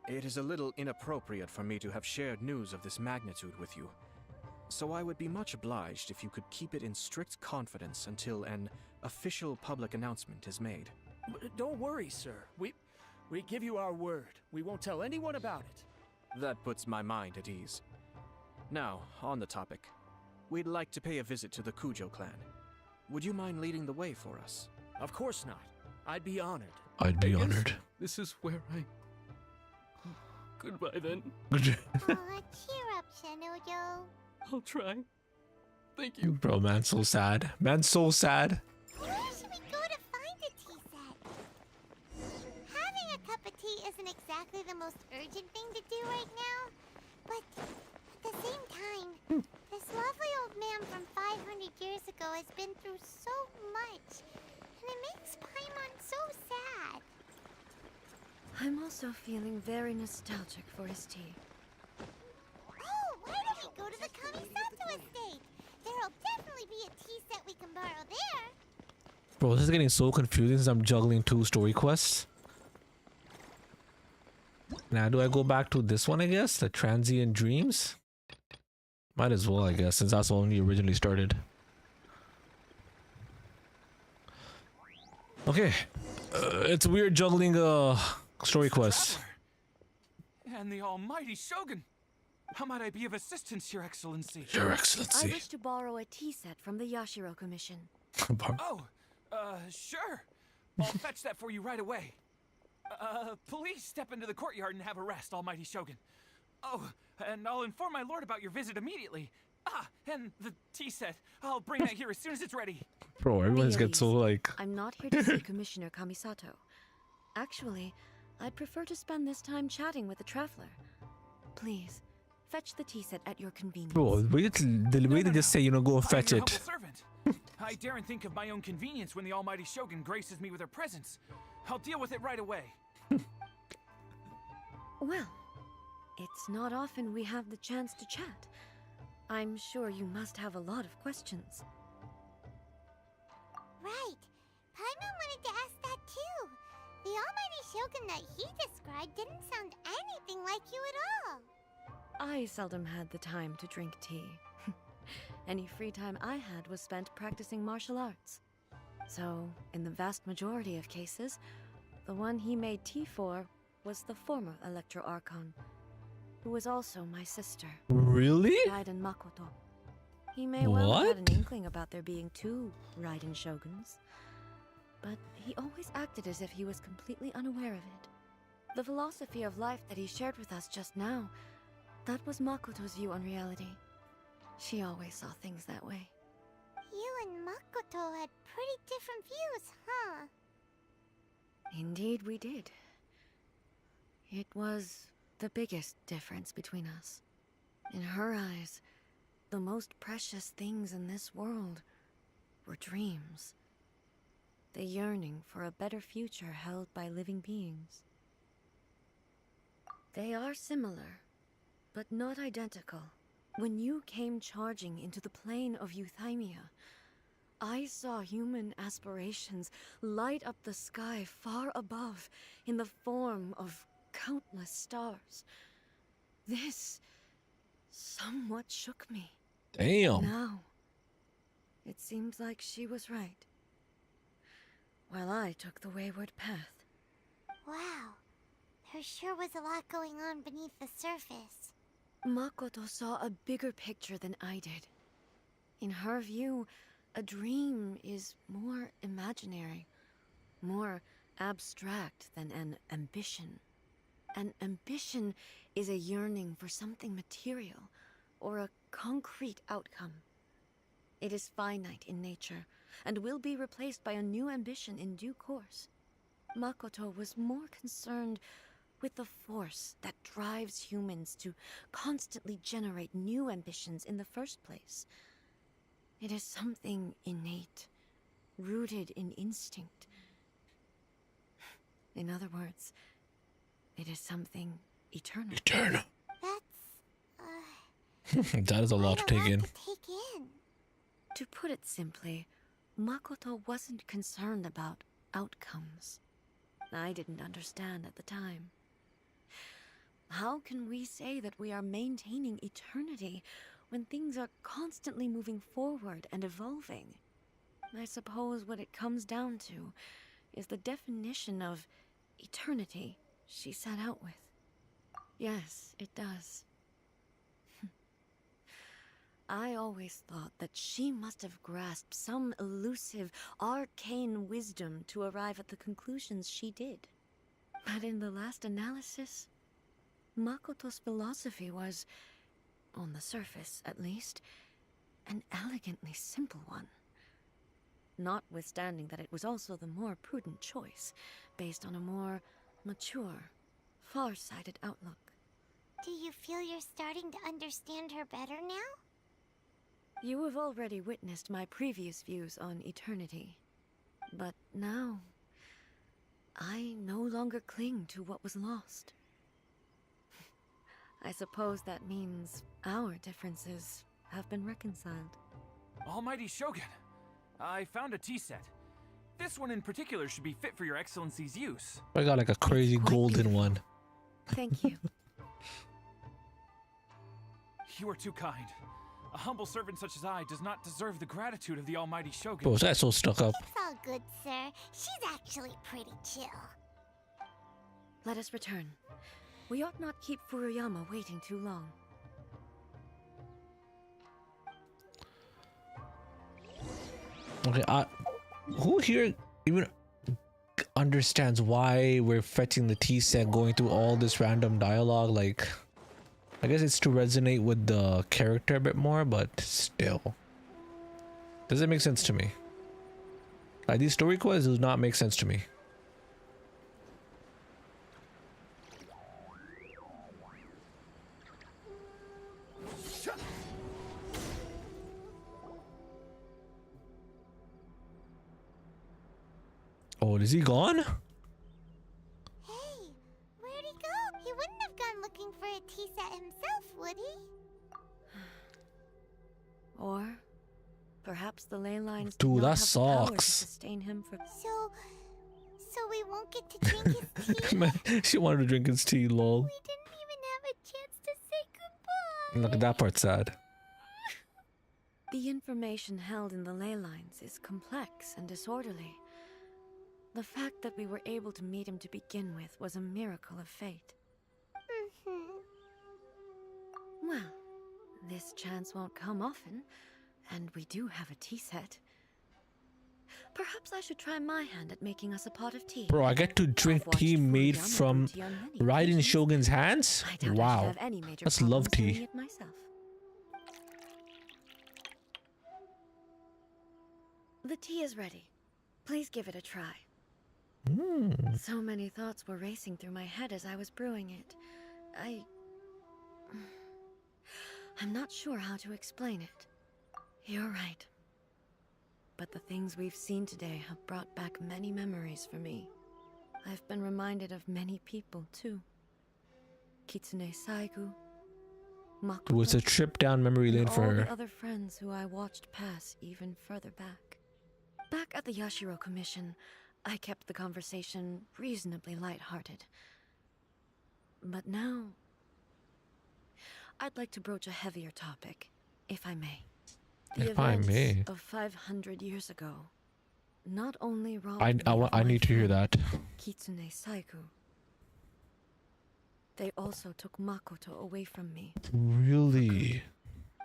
It is a little inappropriate for me to have shared news of this magnitude with you, so I would be much obliged if you could keep it in strict confidence until an official public announcement is made. Don't worry, sir. We give you our word. We won't tell anyone about it. That puts my mind at ease. Now, on the topic. We'd like to pay a visit to the Kujo clan. Would you mind leading the way for us? Of course not. I'd be honored. I'd be I guess honored. This is where I... Goodbye then. Aw, cheer up, Shinojo. I'll try. Thank you. Bro, man's so sad. Man's so sad. Where should we go to find a tea set? Having a cup of tea isn't exactly the most urgent thing to do right now, but at the same time, this lovely old man from 500 years ago has been through so much, and it makes Paimon so sad. I'm also feeling very nostalgic for his tea. Oh, why don't we go to the Kamisato estate? There'll definitely be a tea set we can borrow there. Bro, this is getting so confusing since I'm juggling two story quests. Now, do I go back to this one, I guess? The Transient Dreams? Might as well, I guess, since that's the one we originally started. Okay. It's weird juggling story quests. And the almighty Shogun! How might I be of assistance, Your Excellency? Your I Excellency. wish to borrow a tea set from the Yashiro Commission. Oh, sure. I'll fetch that for you right away. Please step into the courtyard and have a rest, Almighty Shogun. Oh, and I'll inform my lord about your visit immediately. Ah, and the tea set. I'll bring that here as soon as it's ready. Bro, everyone's Be at get so ease. like. I'm not here to see Commissioner Kamisato. Actually, I'd prefer to spend this time chatting with the traveler. Please, fetch the tea set at your convenience. Bro, the way they just say, you know, go fetch I'm your it. humble servant. I daren't think of my own convenience when the Almighty Shogun graces me with her presence. I'll deal with it right away. Well, it's not often we have the chance to chat. I'm sure you must have a lot of questions. Right. Paimon wanted to ask that too. The Almighty Shogun that he described didn't sound anything like you at all. I seldom had the time to drink tea. Any free time I had was spent practicing martial arts. So, in the vast majority of cases, the one he made tea for was the former Electro Archon, who was also my sister, Really? Raiden Makoto. He may well have had What? an inkling about there being two Raiden Shoguns, but he always acted as if he was completely unaware of it. The philosophy of life that he shared with us just now, that was Makoto's view on reality. She always saw things that way. You and Makoto had pretty different views, huh? Indeed we did. It was the biggest difference between us. In her eyes, the most precious things in this world were dreams. The yearning for a better future held by living beings. They are similar, but not identical. When you came charging into the plane of Euthymia, I saw human aspirations light up the sky far above in the form of countless stars. This somewhat shook me. Damn. Now, it seems like she was right, while I took the wayward path. Wow. There sure was a lot going on beneath the surface. Makoto saw a bigger picture than I did. In her view, a dream is more imaginary, more abstract than an ambition. An ambition is a yearning for something material, or a concrete outcome. It is finite in nature, and will be replaced by a new ambition in due course. Makoto was more concerned with the force that drives humans to constantly generate new ambitions in the first place. It is something innate, rooted in instinct. In other words, it is something eternal. Eternal. That's, That is a lot to quite a take in. lot to take in. To put it simply, Makoto wasn't concerned about outcomes. I didn't understand at the time. How can we say that we are maintaining eternity when things are constantly moving forward and evolving? I suppose what it comes down to is the definition of eternity she set out with. Yes, it does. I always thought that she must have grasped some elusive, arcane wisdom to arrive at the conclusions she did. But in the last analysis, Makoto's philosophy was, on the surface at least, an elegantly simple one. Notwithstanding that it was also the more prudent choice, based on a more mature, far-sighted outlook. Do you feel you're starting to understand her better now? You have already witnessed my previous views on eternity. But now, I no longer cling to what was lost. I suppose that means our differences have been reconciled. Almighty Shogun, I found a tea set. This one in particular should be fit for your excellency's use. I got like a crazy Quite golden beautiful. one. Thank you. You are too kind. A humble servant such as I does not deserve the gratitude of the Almighty Shogun. Bro, that's so stuck up. It's all good, sir. She's actually pretty chill. Let us return. We ought not keep Furuyama waiting too long. Okay, who here even understands why we're fetching the tea set, going through all this random dialogue. Like, I guess it's to resonate with the character a bit more, but still, doesn't make sense to me. Like, these story quests do not make sense to me. Oh, is he gone? Hey, where'd he go? He wouldn't have gone looking for a tea set himself, would he? Or perhaps the ley lines Dude, do not that have the power to sucks. sustain him for. So we won't get to drink his tea? Man, she wanted to drink his tea, lol. We didn't even have a chance to say goodbye. Look, that part's sad. The information held in the ley lines is complex and disorderly. The fact that we were able to meet him to begin with was a miracle of fate. Well, this chance won't come often, and we do have a tea set. Perhaps I should try my hand at making us a pot of tea. Bro, I get to drink I've watched tea made Fuyama from brew tea on many Raiden occasions. Shogun's hands? I doubt I should Wow. have any major That's love problems doing tea. it myself. The tea is ready. Please give it a try. So many thoughts were racing through my head as I was brewing it. I'm not sure how to explain it. You're right. But the things we've seen today have brought back many memories for me. I've been reminded of many people, too. Kitsune Saigu, Makoto, It was a trip down memory lane and for all her. the other friends who I watched pass even further back. Back at the Yashiro Commission, I kept the conversation reasonably lighthearted. But now, I'd like to broach a heavier topic, if I may. The If I events may. of 500 years ago not only robbed I me of I my need to hear friend, that. Kitsune Saigu. They also took Makoto away from me. Really?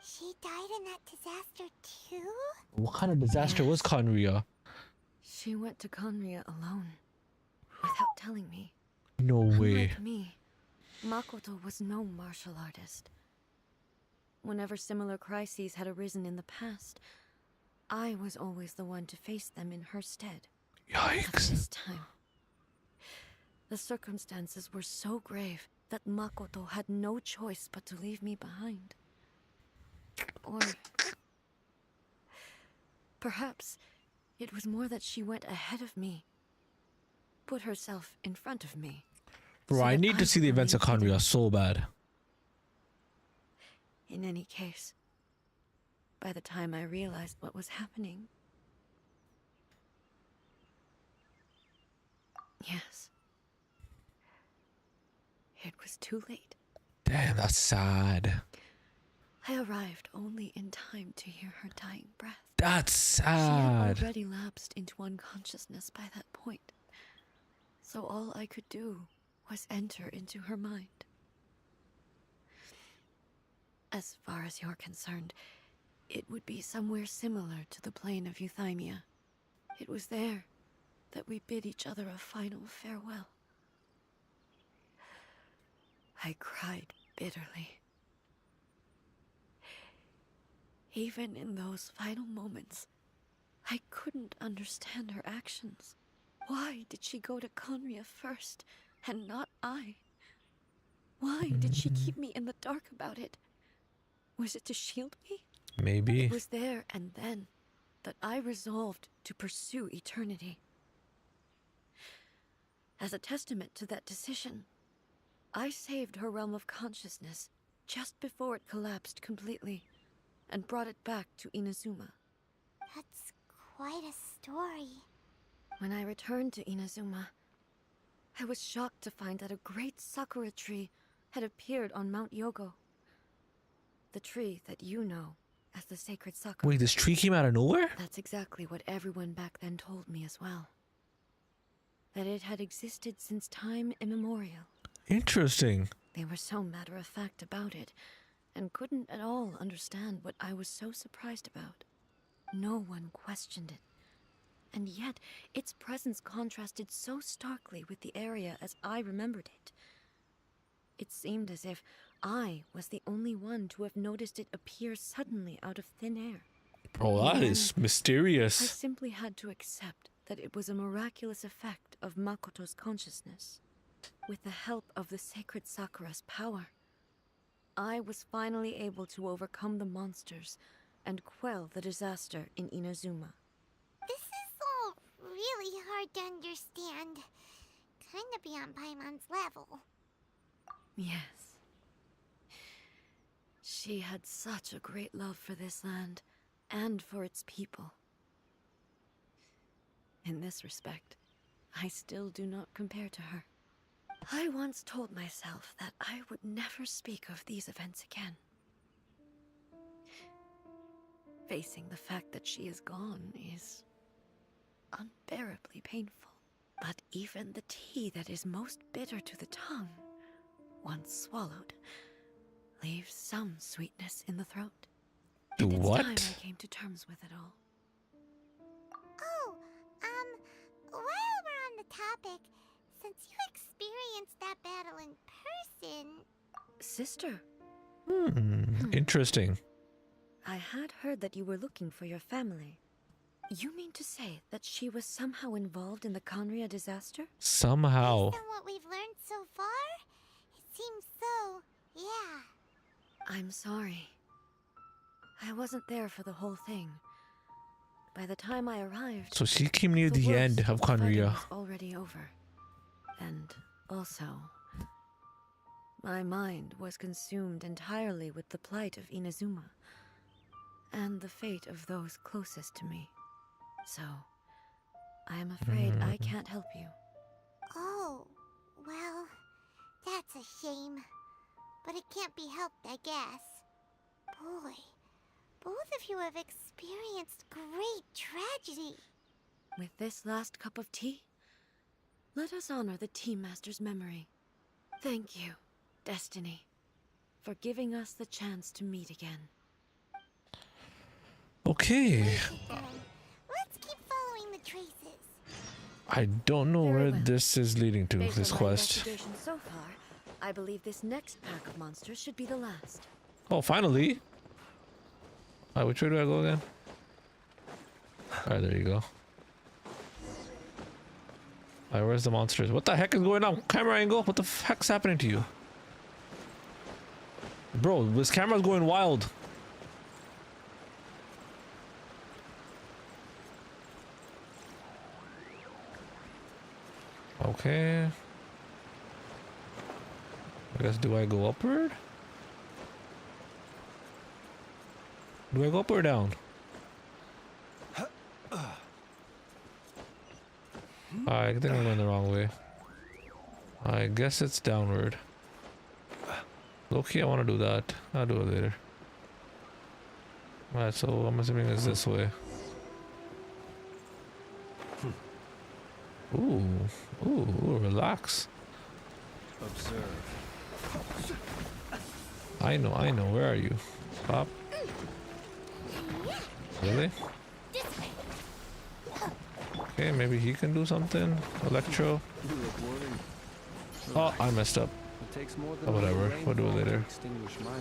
She died in that disaster too? What kind of disaster was Kanria? She went to Conria alone, without telling me. No way. Unlike me, Makoto was no martial artist. Whenever similar crises had arisen in the past, I was always the one to face them in her stead. But Yikes. this time, the circumstances were so grave that Makoto had no choice but to leave me behind. Or perhaps it was more that she went ahead of me, put herself in front of me. Bro, so I that need to see the could events of remain hidden. Kanria so bad. In any case, by the time I realized what was happening, yes, it was too late. Damn, that's sad. I arrived only in time to hear her dying breath. That's She had sad. already lapsed into unconsciousness by that point, so all I could do was enter into her mind. As far as you're concerned, it would be somewhere similar to the plain of Euthymia. It was there that we bid each other a final farewell. I cried bitterly. Even in those final moments, I couldn't understand her actions. Why did she go to Conria first, and not I? Why did she keep me in the dark about it? Was it to shield me? Maybe. It was there and then that I resolved to pursue eternity. As a testament to that decision, I saved her realm of consciousness just before it collapsed completely and brought it back to Inazuma. That's quite a story. When I returned to Inazuma, I was shocked to find that a great sakura tree had appeared on Mount Yogo. The tree that you know as the sacred sakura. Wait, this tree came out of nowhere? That's exactly what everyone back then told me as well. That it had existed since time immemorial. Interesting. They were so matter-of-fact about it, and couldn't at all understand what I was so surprised about. No one questioned it. and yet its presence contrasted so starkly with the area as I remembered it. It seemed as if I was the only one to have noticed it appear suddenly out of thin air. Bro, that is I mysterious. simply had to accept that it was a miraculous effect of Makoto's consciousness. With the help of the sacred Sakura's power, I was finally able to overcome the monsters and quell the disaster in Inazuma. This is all really hard to understand. Kinda beyond Paimon's level. Yes. She had such a great love for this land and for its people. In this respect, I still do not compare to her. I once told myself that I would never speak of these events again. Facing the fact that she is gone is unbearably painful. But even the tea that is most bitter to the tongue, once swallowed, leaves some sweetness in the throat. And it's What? time I came to terms with it all. Oh, while we're on the topic, since you experienced that battle in person... Sister, Interesting. I had heard that you were looking for your family. You mean to say that she was somehow involved in the Kanria disaster? Somehow. Based on what we've learned so far, it seems so, yeah. I'm sorry. I wasn't there for the whole thing. By the time I arrived, So she came near the worst end of the fighting Kanria. was already over. And also, my mind was consumed entirely with the plight of Inazuma and the fate of those closest to me. So, I am afraid I can't help you. Oh, well, that's a shame. But it can't be helped, I guess. Boy, both of you have experienced great tragedy. With this last cup of tea, let us honor the Tea Master's memory. Thank you, Destiny, for giving us the chance to meet again. Okay. Let's keep following the traces. I don't know Very where well. this is leading to, Based this on my quest. investigation so far, I believe this next pack of monsters should be the last. Oh, finally. Alright, which way do I go again? Alright, there you go. Alright, where's the monsters? What the heck is going on? Camera angle? What the heck's happening to you? Bro, this camera's going wild. Okay. I guess, do I go upward? Do I go up or down? I think I'm going the wrong way. I guess it's downward. Okay, I want to do that. I'll do it later. Alright, so I'm assuming it's this way. Ooh, relax. Observe. I know. Where are you? Pop. Really? Okay, maybe he can do something. Electro. You look worried. Oh, I messed up. It takes more than Oh, whatever. a We'll do it rainfall to later. extinguish my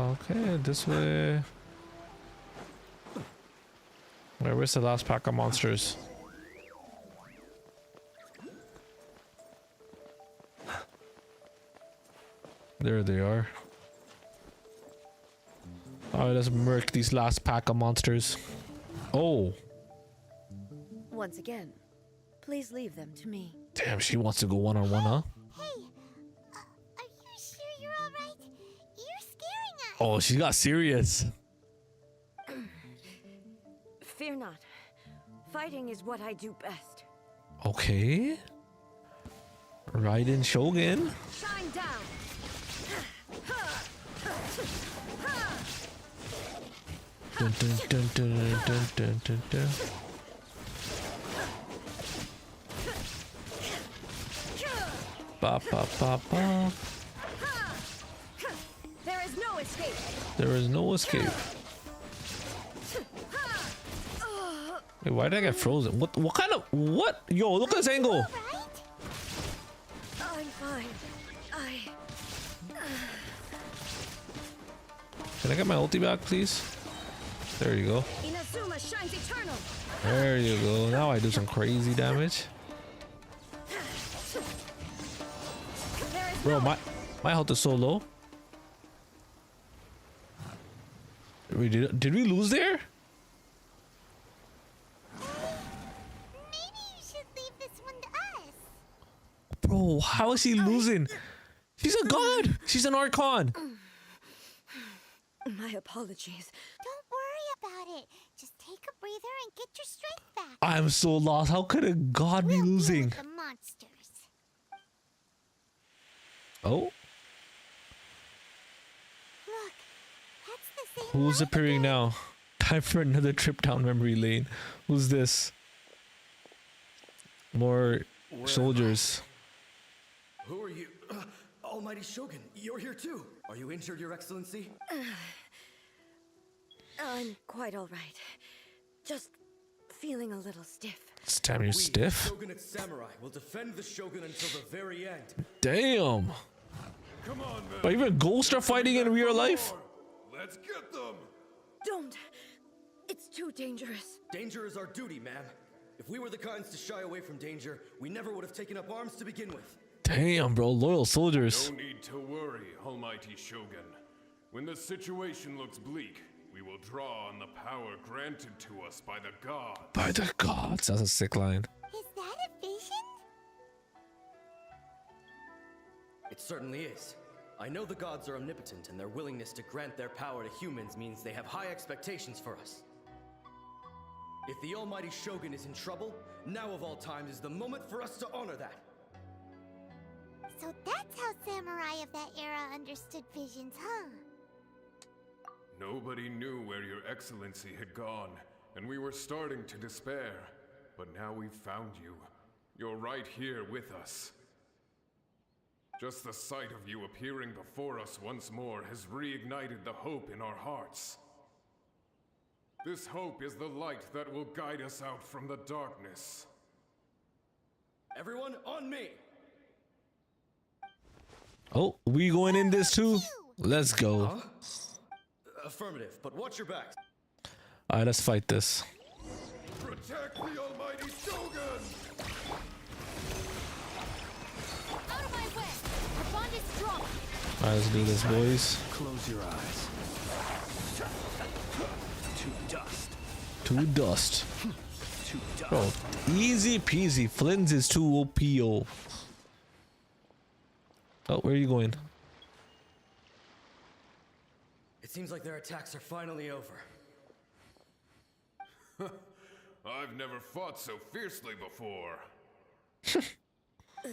lamp. Okay, this way. Where's the last pack of monsters? There they are. Alright, let's murk these last pack of monsters. Oh, Once again, please leave them to me. damn, she wants to go one-on-one, huh? Hey, are you sure you're alright? You're scaring us. Oh, she got serious. Fear not. Fighting is what I do best. Okay. Raiden Shogun. Shine down! Dun, dun, dun, dun, dun, dun, dun, dun. Ba, ba, ba, ba. There is no escape! There is no escape. Wait, why did I get frozen? What kind of what? Yo, look at this angle. Right? I'm fine. Can I get my ulti back, please? There you go. Inazuma shines eternal. There you go. Now I do some crazy damage. Bro, my health is so low. Did we lose there? Maybe you should leave this one to us. Bro, how is he losing? She's a god. She's an Archon. My apologies. Don't worry about it. Just take a breather and get your strength back. I'm so lost. How could a god be We'll deal losing? with the monsters. Oh, Look, that's the same who's light appearing again. now? Time for another trip down memory lane. Who's this? More soldiers. Who are you? Almighty Shogun, you're here too. Are you injured, Your Excellency? I'm quite all right. Just feeling a little stiff. Damn, you're stiff. Shogunate Samurai will defend the Shogun until the very end. Damn. Come on, man. But even ghosts are fighting in real life. Let's get them. Don't. It's too dangerous. Danger is our duty, ma'am. If we were the kinds to shy away from danger, we never would have taken up arms to begin with. Damn, bro, loyal soldiers. No need to worry, Almighty Shogun. When the situation looks bleak, we will draw on the power granted to us by the gods. By the gods, that's a sick line. Is that a vision? It certainly is. I know the gods are omnipotent, and their willingness to grant their power to humans means they have high expectations for us. If the Almighty Shogun is in trouble, now of all times is the moment for us to honor that. So that's how samurai of that era understood visions, huh? Nobody knew where your excellency had gone, and we were starting to despair. But now we've found you. You're right here with us. Just the sight of you appearing before us once more has reignited the hope in our hearts. This hope is the light that will guide us out from the darkness. Everyone, on me! Oh, we going in this too? Let's go. Huh? Affirmative, but watch your backs. Alright, let's fight this. Protect the Almighty Shogun! Out of my way! Our bond is strong! Alright, let's do this, boys. Close your eyes. To dust. To dust. To dust. Bro, easy peasy. Flynn's is too OPO. Oh, where are you going? It seems like their attacks are finally over. I've never fought so fiercely before.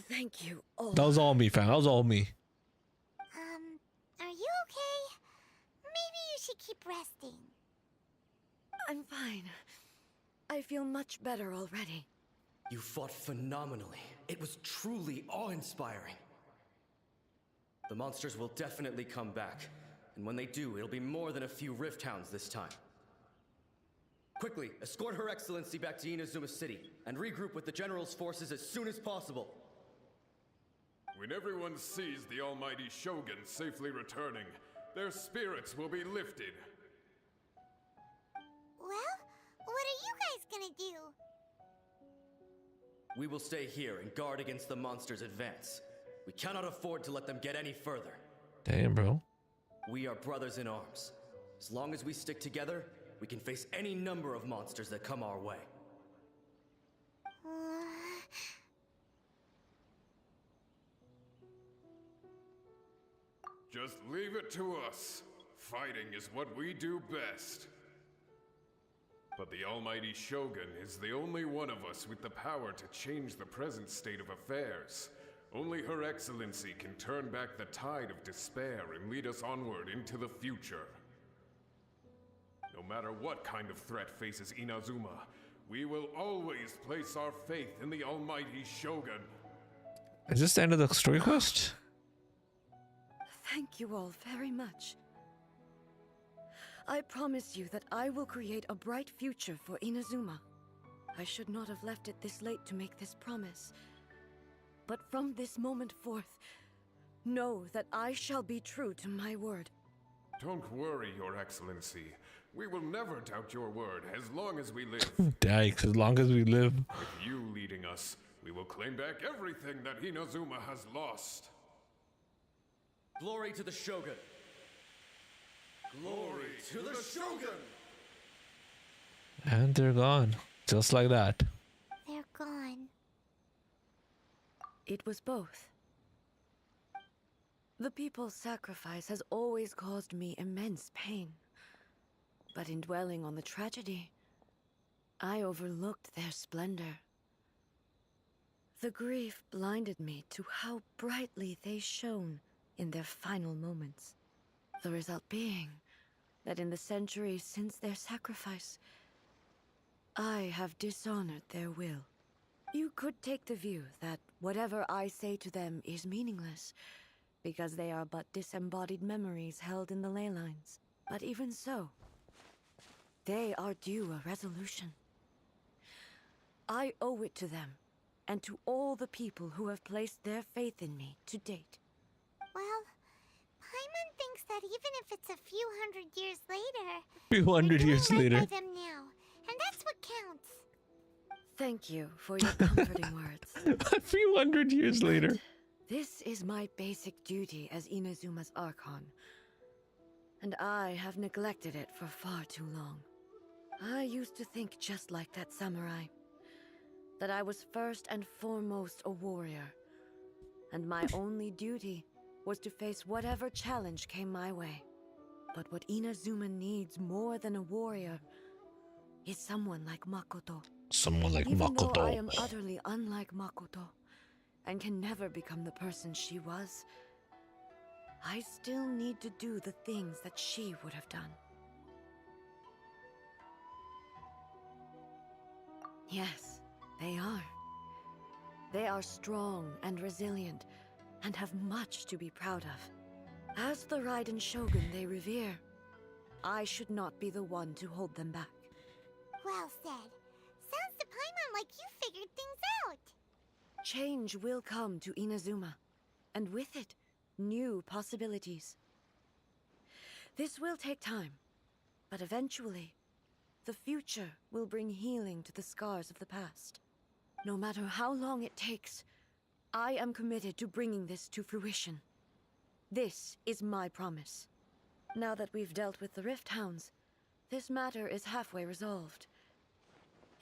Thank you all. That was all me, fam. That was all me. Are you okay? Maybe you should keep resting. I'm fine. I feel much better already. You fought phenomenally. It was truly awe-inspiring. The monsters will definitely come back. And when they do, it'll be more than a few Rift Hounds this time. Quickly, escort Her Excellency back to Inazuma City, and regroup with the General's forces as soon as possible. When everyone sees the Almighty Shogun safely returning, their spirits will be lifted. Well, what are you guys gonna do? We will stay here and guard against the monsters' advance. We cannot afford to let them get any further. Damn, bro. We are brothers in arms. As long as we stick together, we can face any number of monsters that come our way. Just leave it to us. Fighting is what we do best. But the Almighty Shogun is the only one of us with the power to change the present state of affairs. Only Her Excellency can turn back the tide of despair and lead us onward into the future. No matter what kind of threat faces Inazuma, we will always place our faith in the Almighty Shogun. Is this the end of the story quest? Thank you all very much. I promise you that I will create a bright future for Inazuma. I should not have left it this late to make this promise. But from this moment forth, know that I shall be true to my word. Don't worry, Your Excellency. We will never doubt your word as long as we live. Yikes, as long as we live. With you leading us, we will claim back everything that Inazuma has lost. Glory to the Shogun! Glory to the Shogun! And they're gone. Just like that. They're gone. It was both. The people's sacrifice has always caused me immense pain. But in dwelling on the tragedy, I overlooked their splendor. The grief blinded me to how brightly they shone in their final moments. The result being that in the centuries since their sacrifice, I have dishonored their will. You could take the view that whatever I say to them is meaningless, because they are but disembodied memories held in the ley lines. But even so, they are due a resolution. I owe it to them, and to all the people who have placed their faith in me to date. Well, Paimon thinks that even if it's a few hundred years later, Few hundred we're years doing right later. by them now, and that's what counts. Thank you for your comforting words. A few hundred years later. This is my basic duty as Inazuma's Archon, and I have neglected it for far too long. I used to think just like that samurai, that I was first and foremost a warrior, and my only duty was to face whatever challenge came my way. But what Inazuma needs more than a warrior is someone like Makoto. Someone like Even Makoto. though I am utterly unlike Makoto, and can never become the person she was, I still need to do the things that she would have done. Yes, they are. They are strong and resilient, and have much to be proud of. As the Raiden Shogun they revere, I should not be the one to hold them back. Well said. Sounds to Paimon like you figured things out. Change will come to Inazuma, and with it, new possibilities. This will take time, but eventually, the future will bring healing to the scars of the past. No matter how long it takes, I am committed to bringing this to fruition. This is my promise. Now that we've dealt with the Rift Hounds, this matter is halfway resolved.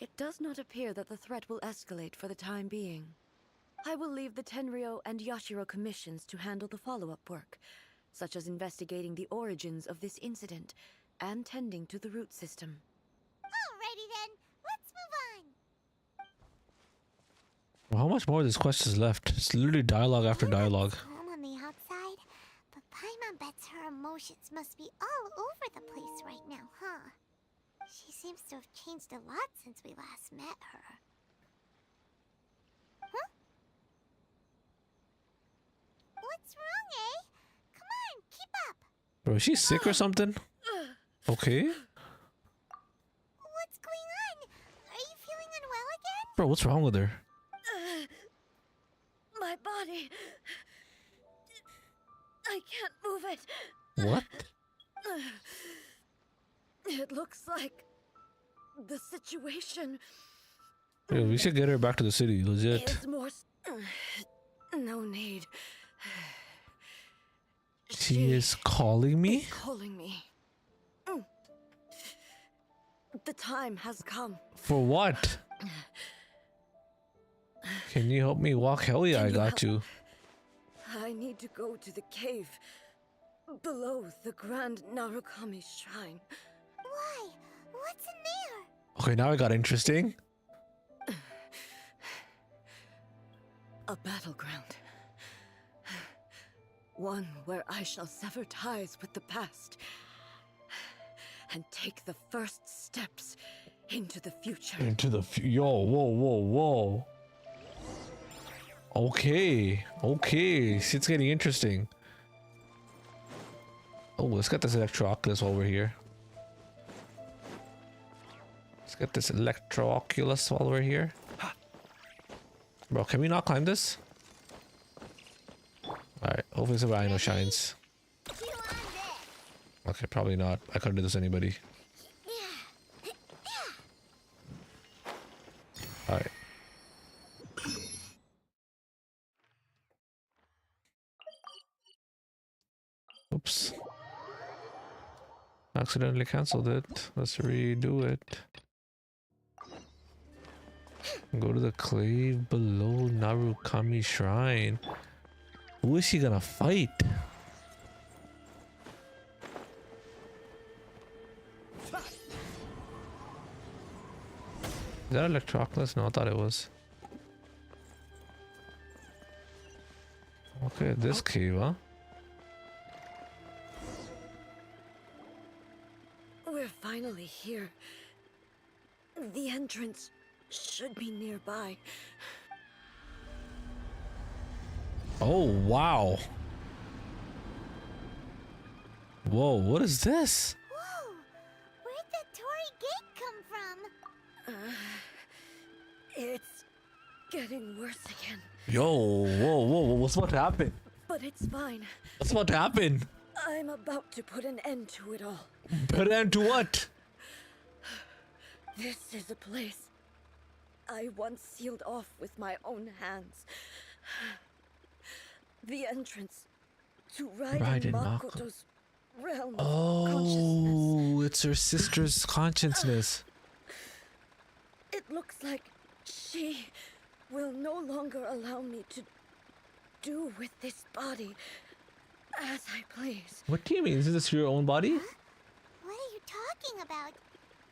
It does not appear that the threat will escalate for the time being. I will leave the Tenryo and Yashiro commissions to handle the follow-up work, such as investigating the origins of this incident and tending to the root system. Alrighty then, let's move on. Well, how much more of this quest is left? It's literally dialogue after dialogue. Calm on the outside, but Paimon bets her emotions must be all over the place right now, huh? She seems to have changed a lot since we last met her. Huh? What's wrong, eh? Come on, keep up. Bro, is she sick or something? Okay. What's going on? Are you feeling unwell again? Bro, what's wrong with her? My body... I can't move it. What? It looks like the situation Yeah, we should get her back to the city, legit. is more... No need. She is calling me? Is calling me. The time has come. For what? Can you help me walk? Hell yeah, I got you. I need to go to the cave below the Grand Narukami Shrine. Why? What's in there? Okay, now it got interesting. A battleground. One where I shall sever ties with the past and take the first steps into the future. Into the yo, whoa. Okay, shit's getting interesting. Oh, let's get this Electroculus while we're here. Let's get this Electro-Oculus while we're here. Bro, can we not climb this? Alright, hopefully some rhino shines. Okay, probably not. I couldn't do this to anybody. Alright. Oops. Accidentally cancelled it. Let's redo it. Go to the clave below Narukami Shrine. Who is he gonna fight? Is that Electroculus? No, I thought it was. Okay, this cave, huh? We're finally here. The entrance should be nearby. Oh, wow. Whoa, what is this? Whoa! Where'd the Torii Gate come from? It's getting worse again. Yo, whoa, what's about to happen? But it's fine. What's about to happen? I'm about to put an end to it all. Put an end to what? This is a place I once sealed off with my own hands. The entrance to Raiden Makoto's realm of consciousness. Oh, it's her sister's consciousness. It looks like she will no longer allow me to do with this body as I please. What do you mean? Is this your own body? What are you talking about?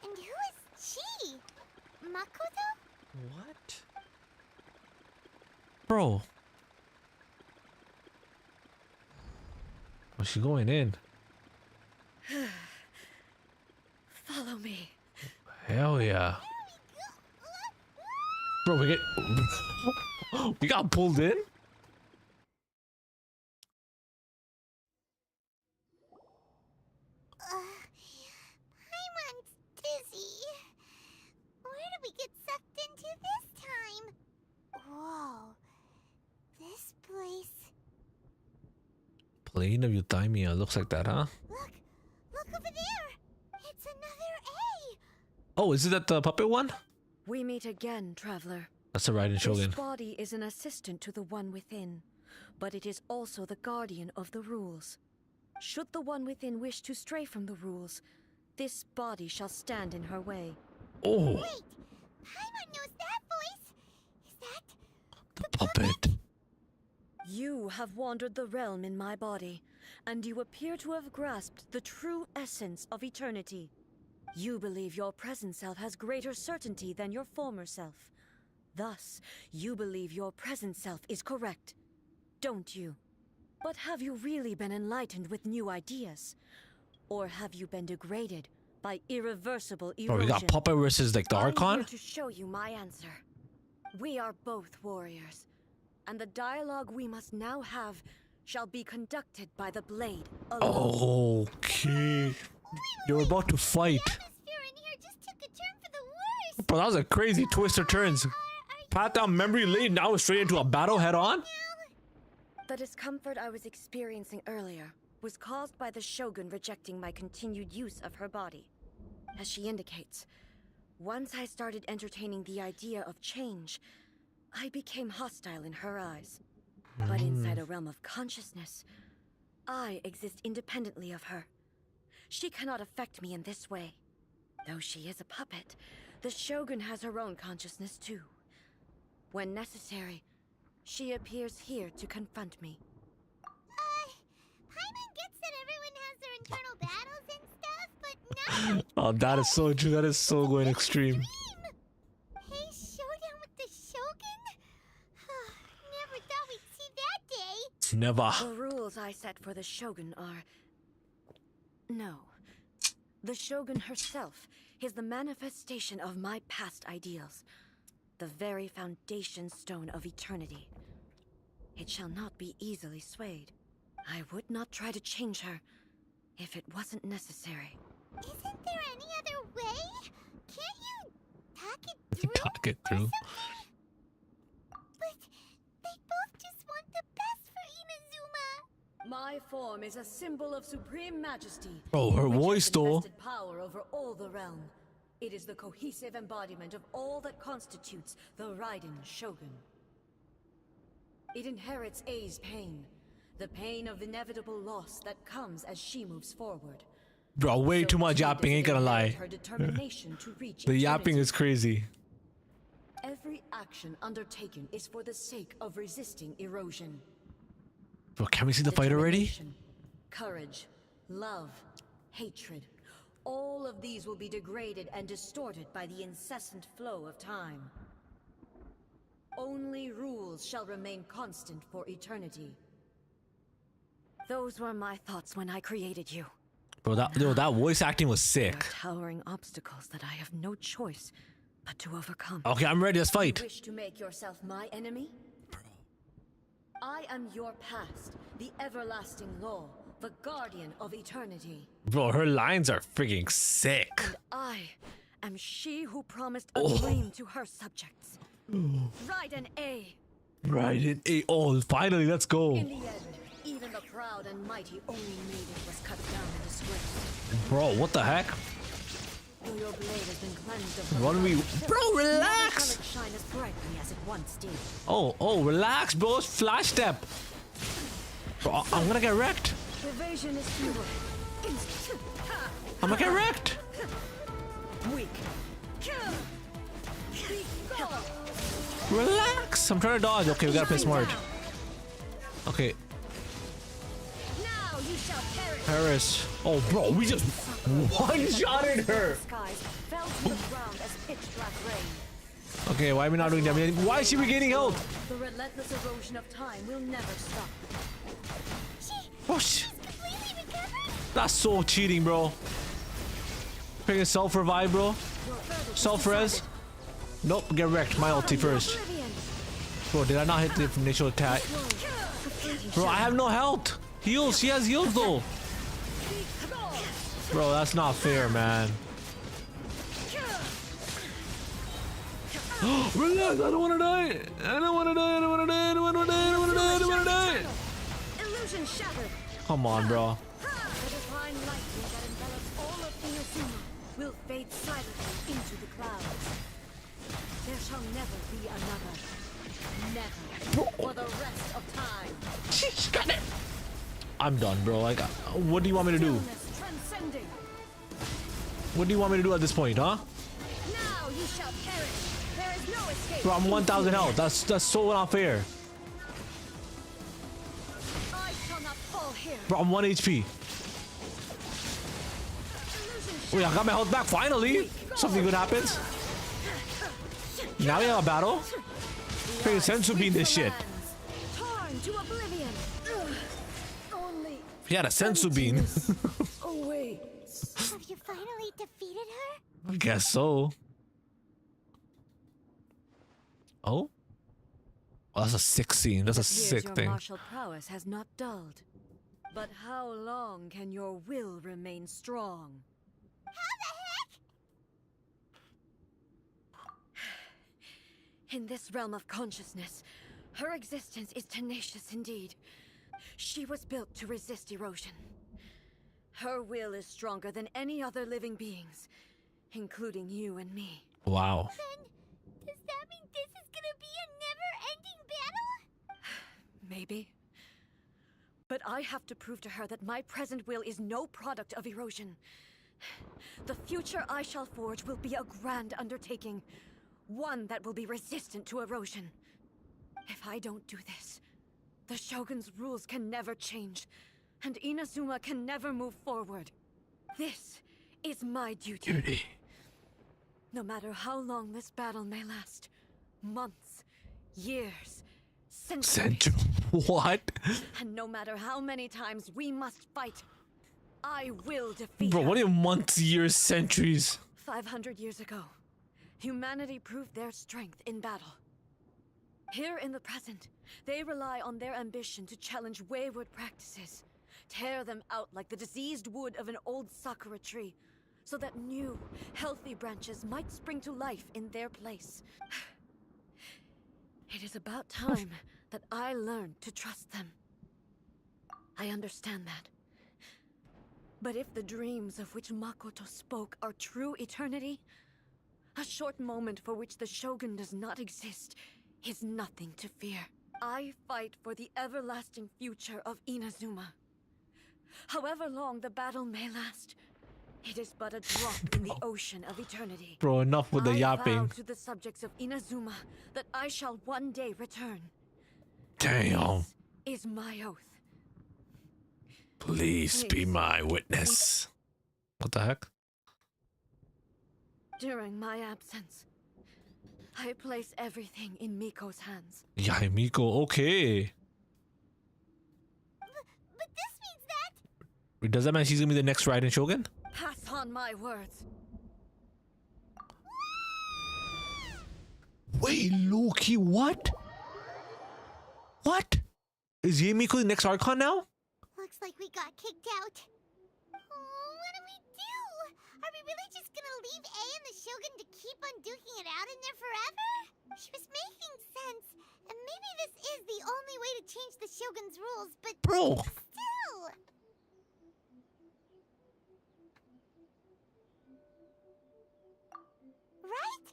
And who is she? Makoto? What? Bro. Oh, she's going in. Follow me. Hell yeah. Bro, we get... we got pulled in? Paimon's dizzy. Where did we get sucked into this time? Whoa. This place... Plane of Euthymia. Looks like that, huh? Look over there! It's another A! Oh, is it that the puppet one? We meet again, traveler. That's the Raiden Shogun. This body is an assistant to the one within, but it is also the guardian of the rules. Should the one within wish to stray from the rules, this body shall stand in her way. Oh! Wait! Paimon knows that voice! Is that... The puppet. You have wandered the realm in my body, and you appear to have grasped the true essence of eternity. You believe your present self has greater certainty than your former self. Thus, you believe your present self is correct, don't you? But have you really been enlightened with new ideas? Or have you been degraded by irreversible erosion? Oh, we got puppet versus like the Archon? I'm here to show you my answer. We are both warriors, and the dialogue we must now have shall be conducted by the blade alone. Okay. You're about to fight. The atmosphere in here just took a turn for the worse! Bro, that was a crazy twist of turns. Path down memory lane, now we're straight into a battle head on? The discomfort I was experiencing earlier was caused by the Shogun rejecting my continued use of her body. As she indicates, once I started entertaining the idea of change, I became hostile in her eyes. But inside a realm of consciousness, I exist independently of her. She cannot affect me in this way. Though she is a puppet, the Shogun has her own consciousness too. When necessary, she appears here to confront me. Paimon gets that everyone has their internal battles and stuff, but not... Oh, that is so true. That is so going extreme. Hey, showdown with the Shogun? Never thought we'd see that day. Never. The rules I set for the Shogun are... No. The Shogun herself is the manifestation of my past ideals. The very foundation stone of eternity. It shall not be easily swayed. I would not try to change her if it wasn't necessary. Isn't there any other way? Can't you talk it through? Talk it or through. something? But they both just want the best for Inazuma. My form is a symbol of supreme majesty. Bro, her which has voice though. invested power over all the realm. It is the cohesive embodiment of all that constitutes the Raiden Shogun. It inherits A's pain, the pain of inevitable loss that comes as she moves forward. Bro, way So too much too yapping, does ain't it gonna lie. inherit her determination to reach The yapping eternity. is crazy. Every action undertaken is for the sake of resisting erosion. Bro, can we see the fight already? Determination, courage, love, hatred. All of these will be degraded and distorted by the incessant flow of time. Only rules shall remain constant for eternity. Those were my thoughts when I created you. Bro, that voice acting was There sick. are towering obstacles that I have no choice but to overcome. Okay, I'm ready. Let's fight. You wish to make yourself my enemy? I am your past, the everlasting law, the guardian of eternity. Bro, her lines are freaking sick. And I am she who promised a dream to her subjects. Raiden A. Right. Oh, finally, let's go. In the end, even the proud and mighty only maiden was cut down and disgraced. Bro, what the heck? Though your blade has been cleansed of What do we... Bro, never relax! shall it shine as brightly as it once did. Oh, relax, bro. It's flash step. Bro, I'm gonna get wrecked. Evasion is futile. I'm gonna get wrecked. Weak. Relax. I'm trying to dodge. Okay, we gotta play smart. Okay, Now you shall perish. Paris. Oh, bro, we just one-shotted her. Skies fell to the ground as pitch black rain. Okay, why are we not doing damage? Why is she regaining health? The relentless erosion of time will never stop. Oh, that's so cheating, bro. Freaking self-revive, bro. Self-res. Nope, get wrecked. My ulti first. Bro, did I not hit the initial attack? Bro, I have no health. Heals. She has heals, though. Bro, that's not fair, man. Relax, I don't want to die. I don't want to die. I don't want to die. I don't want to die. I don't want to die. I don't want to die. Illusion shattered. Come on, bro. The divine lightning that envelops all of Inazuma will fade silently into the clouds. There shall never be another. Never. For the rest of time. She's got it. I'm done, bro. Like, what do you want me to do? Stillness transcending. What do you want me to do at this point, huh? Now you shall perish. There is no escape. Bro, I'm 1,000 health. That's so unfair. I shall not fall here. Bro, I'm 1 HP. Wait, I got my health back finally. Something good happens. Now we have a battle. Freaking Sensu beat this shit. Torn to oblivion. Only He had a Sensu bean. away. Have you finally defeated her? I guess so. Oh? Oh, that's a sick scene. That's a sick your thing. martial prowess has not dulled. But how long can your will remain strong? How the heck? In this realm of consciousness, her existence is tenacious indeed. She was built to resist erosion. Her will is stronger than any other living beings, including you and me. Wow. Then, does that mean this is gonna be a never-ending battle? Maybe. But I have to prove to her that my present will is no product of erosion. The future I shall forge will be a grand undertaking, one that will be resistant to erosion. If I don't do this, the Shogun's rules can never change, and Inazuma can never move forward. This is my duty. No matter how long this battle may last, months, years, centuries. What? And no matter how many times we must fight, I will defeat Bro, her. what are months, years, centuries? 500 years ago, humanity proved their strength in battle. Here in the present, they rely on their ambition to challenge wayward practices, tear them out like the diseased wood of an old sakura tree, so that new, healthy branches might spring to life in their place. It is about time that I learned to trust them. I understand that. But if the dreams of which Makoto spoke are true eternity, a short moment for which the Shogun does not exist is nothing to fear. I fight for the everlasting future of Inazuma. However long the battle may last, it is but a drop in the ocean of eternity. Bro, enough with the I yapping. vow to the subjects of Inazuma that I shall one day return. Damn. This is my oath. Please be my witness. What the heck? During my absence, I place everything in Miko's hands. Yeah, Miko, okay. But this means that... Wait, does that mean she's gonna be the next Raiden Shogun? Pass on my words. Wait, Loki, what? What? Is Miko the next Archon now? Looks like we got kicked out. Oh, what do we do? Are we really just gonna leave A and the Shogun to keep on duking it out in there forever? She was making sense, and maybe this is the only way to change the Shogun's rules, but Bro. still. Right?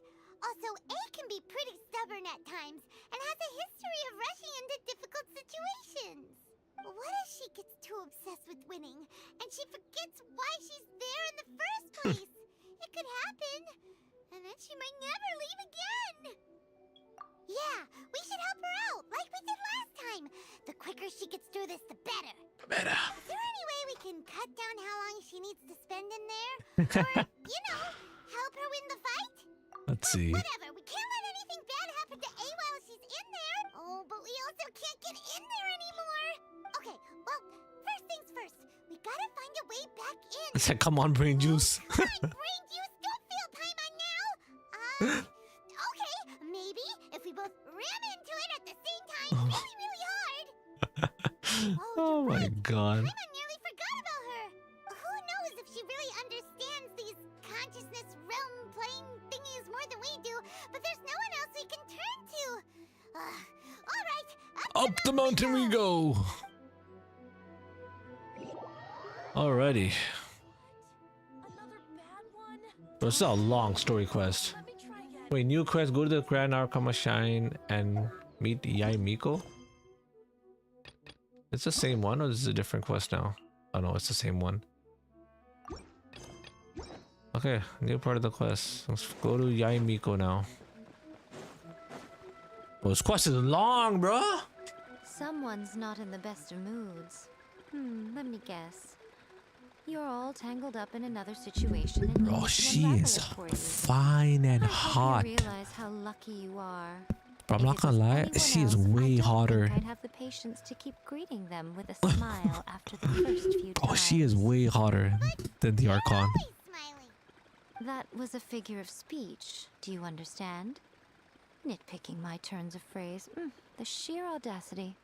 Also, A can be pretty stubborn at times, and has a history of rushing into difficult situations. What if she gets too obsessed with winning, and she forgets why she's there in the first place? It could happen, and then she might never leave again. Yeah, we should help her out, like we did last time. The quicker she gets through this, the better. Better. Is there any way we can cut down how long she needs to spend in there? Or, you know, help her win the fight? Let's see. Whatever, we can't let anything bad happen to A while she's in there. Oh, but we also can't get in there anymore. Okay, well, first things first. We gotta find a way back in. I said, come on, brain juice. Come on, brain juice, don't feel Paimon now. Okay, maybe if we both ram into it at the same time, really, really hard. Oh my god. Paimon nearly forgot about her. Who knows if she really understands these consciousness realm plane thingies more than we do, but there's no one else we can turn to. All right, Up the mountain we go. Alrighty. Another bad one? Bro, this is a long story quest. Let me try again. Wait, new quest, go to the Grand Arcana Shrine and meet Yai Miko? It's the same one, or is it a different quest now? Oh no, it's the same one. Okay, new part of the quest. Let's go to Yai Miko now. Oh, this quest is long, bro. Someone's not in the best of moods. Let me guess. You're all tangled up in another situation and Bro, need to she unravel is it for you. fine and I hope hot. you realize how lucky you are. But I'm If not it gonna was lie, anyone she is else, I way don't hotter. think I'd have the patience to keep greeting them with a smile after the first few times. Oh, she is way hotter than the Archon. always smiling. That was a figure of speech. Do you understand? Nitpicking my turns of phrase. The sheer audacity.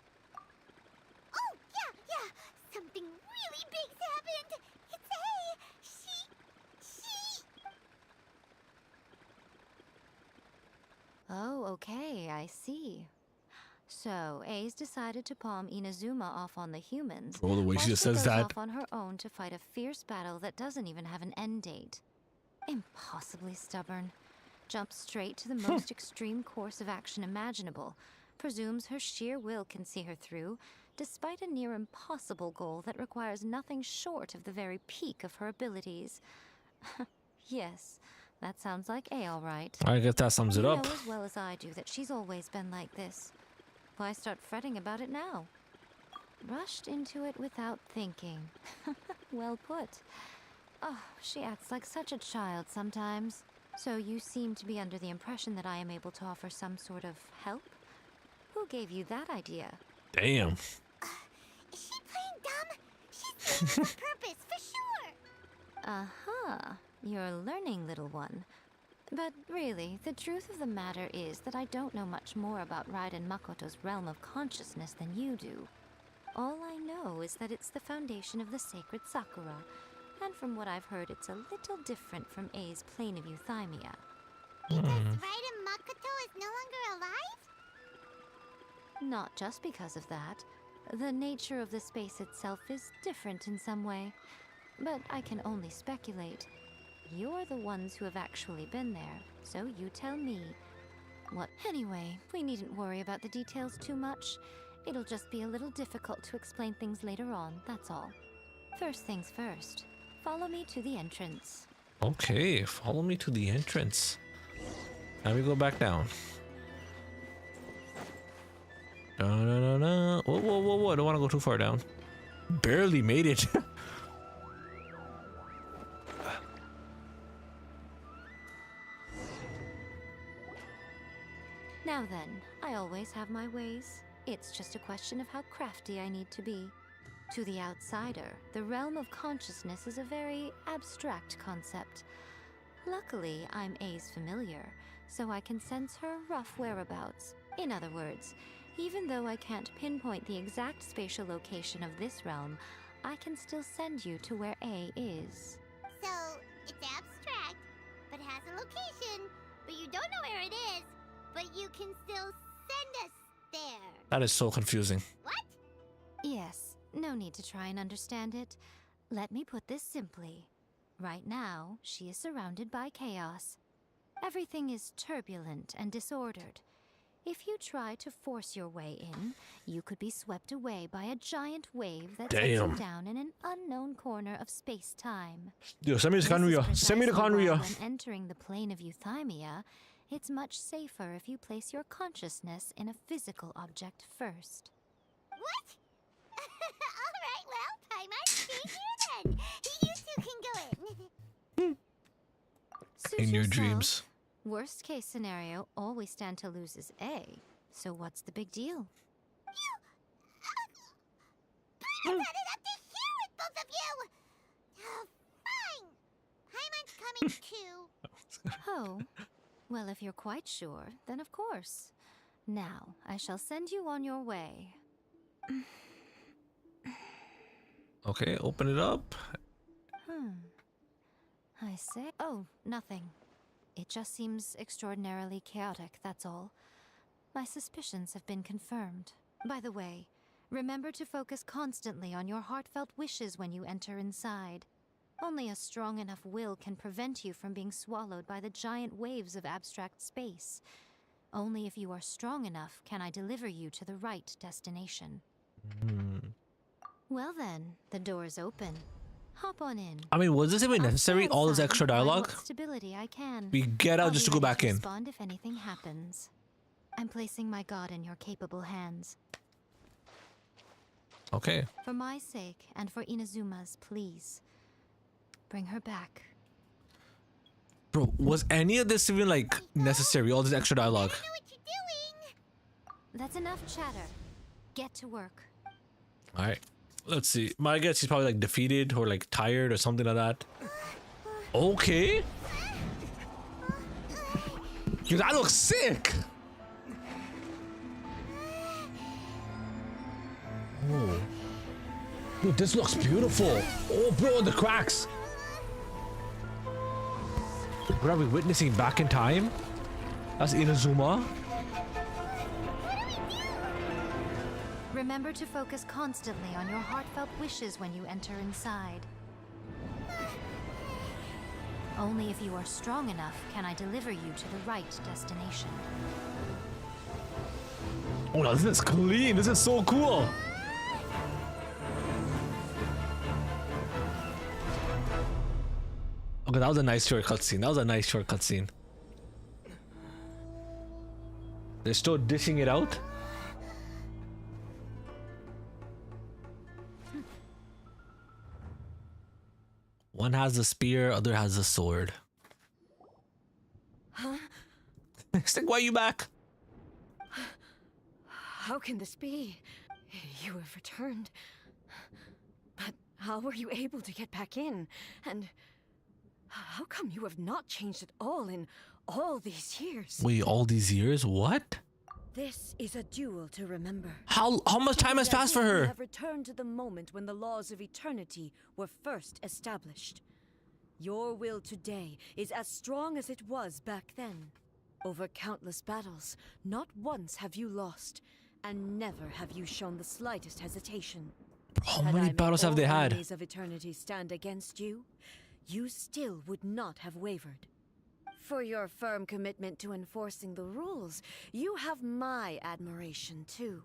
Oh, yeah. Something really big's happened. It's A. She... Oh, okay, I see. So, A's decided to palm Inazuma off on the humans. Oh, the way while she just goes says that. off on her own to fight a fierce battle that doesn't even have an end date. Impossibly stubborn. Jumps straight to the most extreme course of action imaginable. Presumes her sheer will can see her through, despite a near impossible goal that requires nothing short of the very peak of her abilities. Yes, that sounds like A all right. I guess that sums it You up. know as well as I do that she's always been like this. Why start fretting about it now? Rushed into it without thinking. Well put. Oh, she acts like such a child sometimes. So you seem to be under the impression that I am able to offer some sort of help? Who gave you that idea? Damn. Is she playing dumb? She's doing it on purpose, for sure. Uh-huh. You're learning, little one. But really, the truth of the matter is that I don't know much more about Raiden Makoto's realm of consciousness than you do. All I know is that it's the foundation of the sacred Sakura, And from what I've heard, it's a little different from A's plane of euthymia. Because Raiden Makoto is no longer alive? Not just because of that. The nature of the space itself is different in some way. But I can only speculate. You're the ones who have actually been there, so you tell me. What? Anyway, we needn't worry about the details too much. It'll just be a little difficult to explain things later on, that's all. First things first. Follow me to the entrance. Okay, follow me to the entrance. Now we go back down. No. Whoa. I don't want to go too far down. Barely made it. Now then, I always have my ways. It's just a question of how crafty I need to be. To the outsider, the realm of consciousness is a very abstract concept. Luckily, I'm A's familiar, so I can sense her rough whereabouts. In other words, even though I can't pinpoint the exact spatial location of this realm, I can still send you to where A is. So, it's abstract, but has a location, but you don't know where it is, but you can still send us there. That is so confusing. What? Yes, no need to try and understand it. Let me put this simply. Right now, she is surrounded by chaos. Everything is turbulent and disordered. If you try to force your way in, you could be swept away by a giant wave that sets you down in an unknown corner of space-time. Yo, send me to Conria. Send me to Conria. When entering the plane of euthymia, it's much safer if you place your consciousness in a physical object first. What? Alright, well, Paimon, stay here then. You two can go in. Suit In your yourself. dreams. Worst case scenario, all we stand to lose is A. So what's the big deal? I got it up to here with both of you! Oh, fine. Paimon's coming too. Oh, well, if you're quite sure, then of course. Now, I shall send you on your way. Okay, open it up. I say... Oh, nothing. It just seems extraordinarily chaotic, that's all. My suspicions have been confirmed. By the way, remember to focus constantly on your heartfelt wishes when you enter inside. Only a strong enough will can prevent you from being swallowed by the giant waves of abstract space. Only if you are strong enough can I deliver you to the right destination. Well then, the door's open. Hop on in. I mean, was this even necessary? All this extra dialogue? Stability I can. We get out just to go back in. Respond if anything happens. I'm placing my god in your capable hands. Okay. For my sake and for Inazuma's, please. Bring her back. Bro, was any of this even like necessary? All this extra dialogue? I know what you're doing. That's enough chatter. Get to work. Alright. Let's see. My guess he's probably like defeated or like tired or something like that. Okay. Yo, that looks sick. Oh. Dude, this looks beautiful. Oh, bro, the cracks. What are we witnessing back in time? That's Inazuma. Remember to focus constantly on your heartfelt wishes when you enter inside. Only if you are strong enough can I deliver you to the right destination. Oh, no, this is clean. This is so cool. Okay, that was a nice short cutscene. That was a nice short cutscene. They're still dishing it out. One has the spear, other has the sword. Huh? Stick, why are you back? How can this be? You have returned. But how were you able to get back in? And how come you have not changed at all in all these years? Wait, all these years? What? This is a duel to remember. How much time has passed for We her? have returned to the moment when the laws of eternity were first established. Your will today is as strong as it was back then. Over countless battles, not once have you lost, and never have you shown the slightest hesitation. How Had I many made battles have all they had? enemies of eternity stand against you, you still would not have wavered. For your firm commitment to enforcing the rules, you have my admiration too.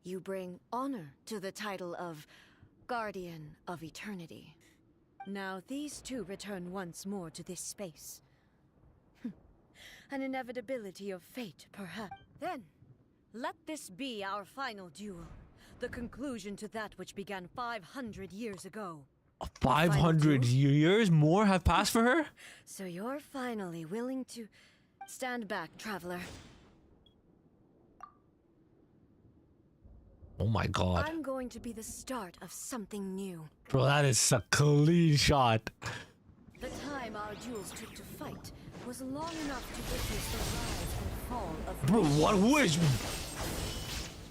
You bring honor to the title of Guardian of Eternity. Now these two return once more to this space. An inevitability of fate, perhaps. Then, let this be our final duel. The conclusion to that which began 500 years ago. 500 years more have passed for her? So you're finally willing to stand back, traveler. Oh my god. I'm going to be the start of something new. Bro, that is a clean shot. The time our duels took to fight was long enough to witness the rise and fall of Bro, what? Who is?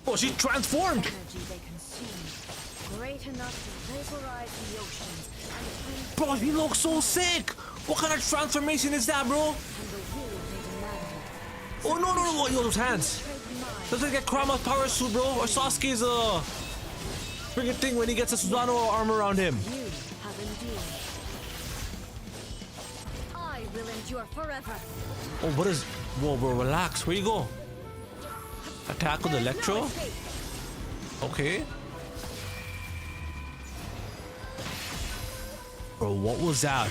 Oh, she's transformed. energy they consume, great enough to vaporize the oceans and Bro, he looks so sick. What kind of transformation is that, bro? and the will they demanded. Oh no, no, no! Yo, those hands. Looks like a Kurama's power suit, bro, or Sasuke's freaking thing when he gets a Susanoo armor around him. You have endured. I will endure forever. Oh, what is? Whoa, bro, relax. Where you go? Attack with Electro? Okay. Bro, what was that?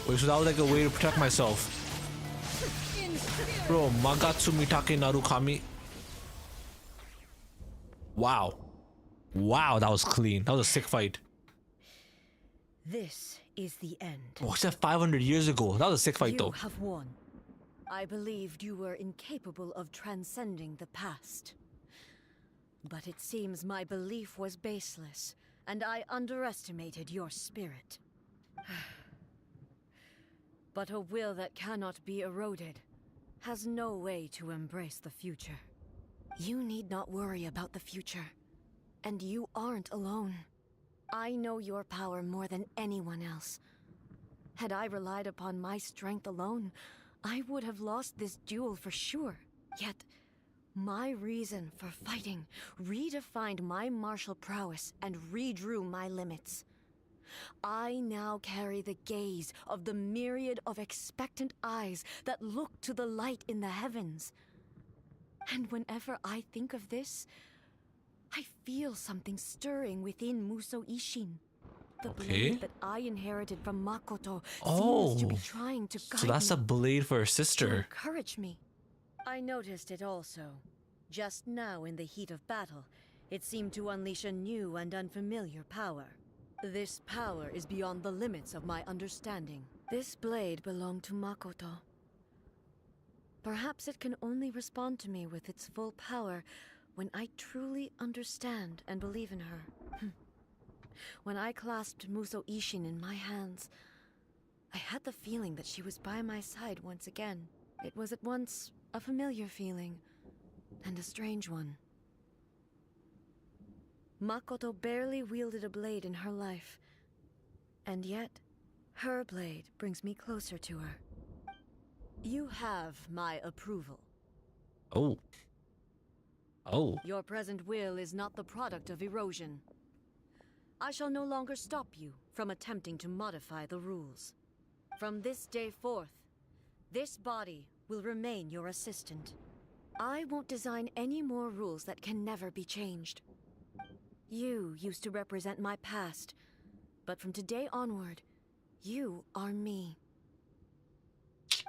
Wait, so that was like a way to protect myself. Bro, Magatsu Mitake Narukami. Wow. Wow, that was clean. That was a sick fight. This is the end. What's that 500 years ago? That was a sick fight, You though. have won. I believed you were incapable of transcending the past. But it seems my belief was baseless, and I underestimated your spirit. But a will that cannot be eroded has no way to embrace the future. You need not worry about the future, and you aren't alone. I know your power more than anyone else. Had I relied upon my strength alone, I would have lost this duel for sure. Yet, my reason for fighting redefined my martial prowess and redrew my limits. I now carry the gaze of the myriad of expectant eyes that look to the light in the heavens. And whenever I think of this, I feel something stirring within Muso Ishin. The blade that I inherited from Makoto seems to be trying to guide so that's a me, blade for her to sister. encourage me. I noticed it also. Just now in the heat of battle, it seemed to unleash a new and unfamiliar power. This power is beyond the limits of my understanding. This blade belonged to Makoto. Perhaps it can only respond to me with its full power when I truly understand and believe in her. When I clasped Muso Ishin in my hands, I had the feeling that she was by my side once again. It was at once a familiar feeling and a strange one. Makoto barely wielded a blade in her life, and yet her blade brings me closer to her. You have my approval. Oh. Oh. Your present will is not the product of erosion. I shall no longer stop you from attempting to modify the rules. From this day forth, this body will remain your assistant. I won't design any more rules that can never be changed. You used to represent my past, but from today onward, you are me.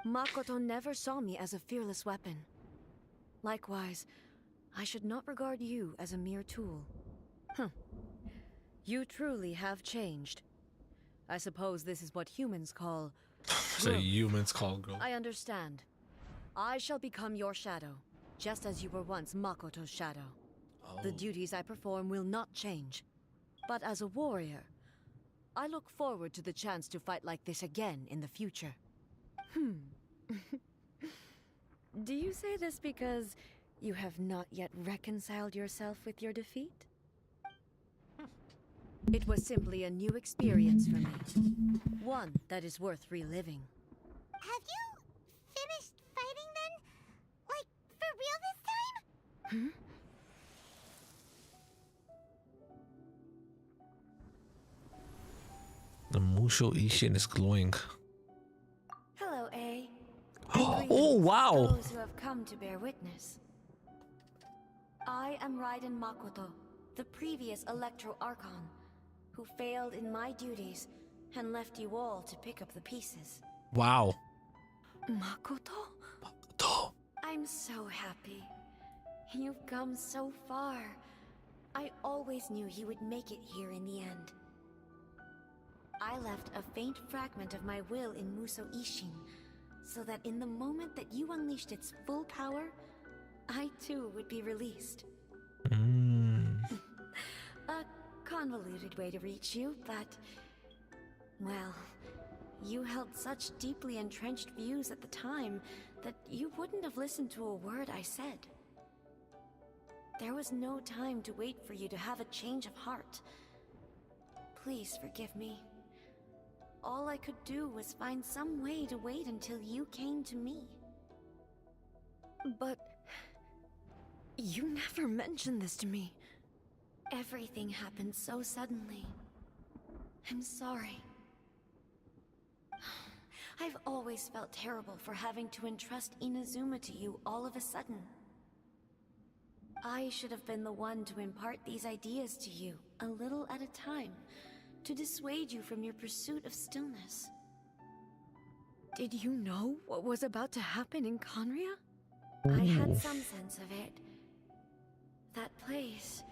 Makoto never saw me as a fearless weapon. Likewise, I should not regard you as a mere tool. You truly have changed. I suppose this is what humans call... So humans call growth. I understand. I shall become your shadow, just as you were once Makoto's shadow. The duties I perform will not change. But as a warrior, I look forward to the chance to fight like this again in the future. Do you say this because you have not yet reconciled yourself with your defeat? It was simply a new experience for me. One that is worth reliving. Have you finished fighting then? Like, for real this time? Hmm? The Musho Ishin is glowing. Hello, A. Oh, wow! Those who have come to bear witness. I am Raiden Makoto, the previous Electro Archon, who failed in my duties and left you all to pick up the pieces. Wow. Makoto? Makoto. I'm so happy. You've come so far. I always knew you would make it here in the end. I left a faint fragment of my will in Musho Ishin, so that in the moment that you unleashed its full power, I too would be released. A convoluted way to reach you, but... well, you held such deeply entrenched views at the time that you wouldn't have listened to a word I said. There was no time to wait for you to have a change of heart. Please forgive me. All I could do was find some way to wait until you came to me. But... you never mentioned this to me. Everything happened so suddenly. I'm sorry. I've always felt terrible for having to entrust Inazuma to you all of a sudden. I should have been the one to impart these ideas to you, a little at a time, to dissuade you from your pursuit of stillness. Did you know what was about to happen in Conria? I had some sense of it. That place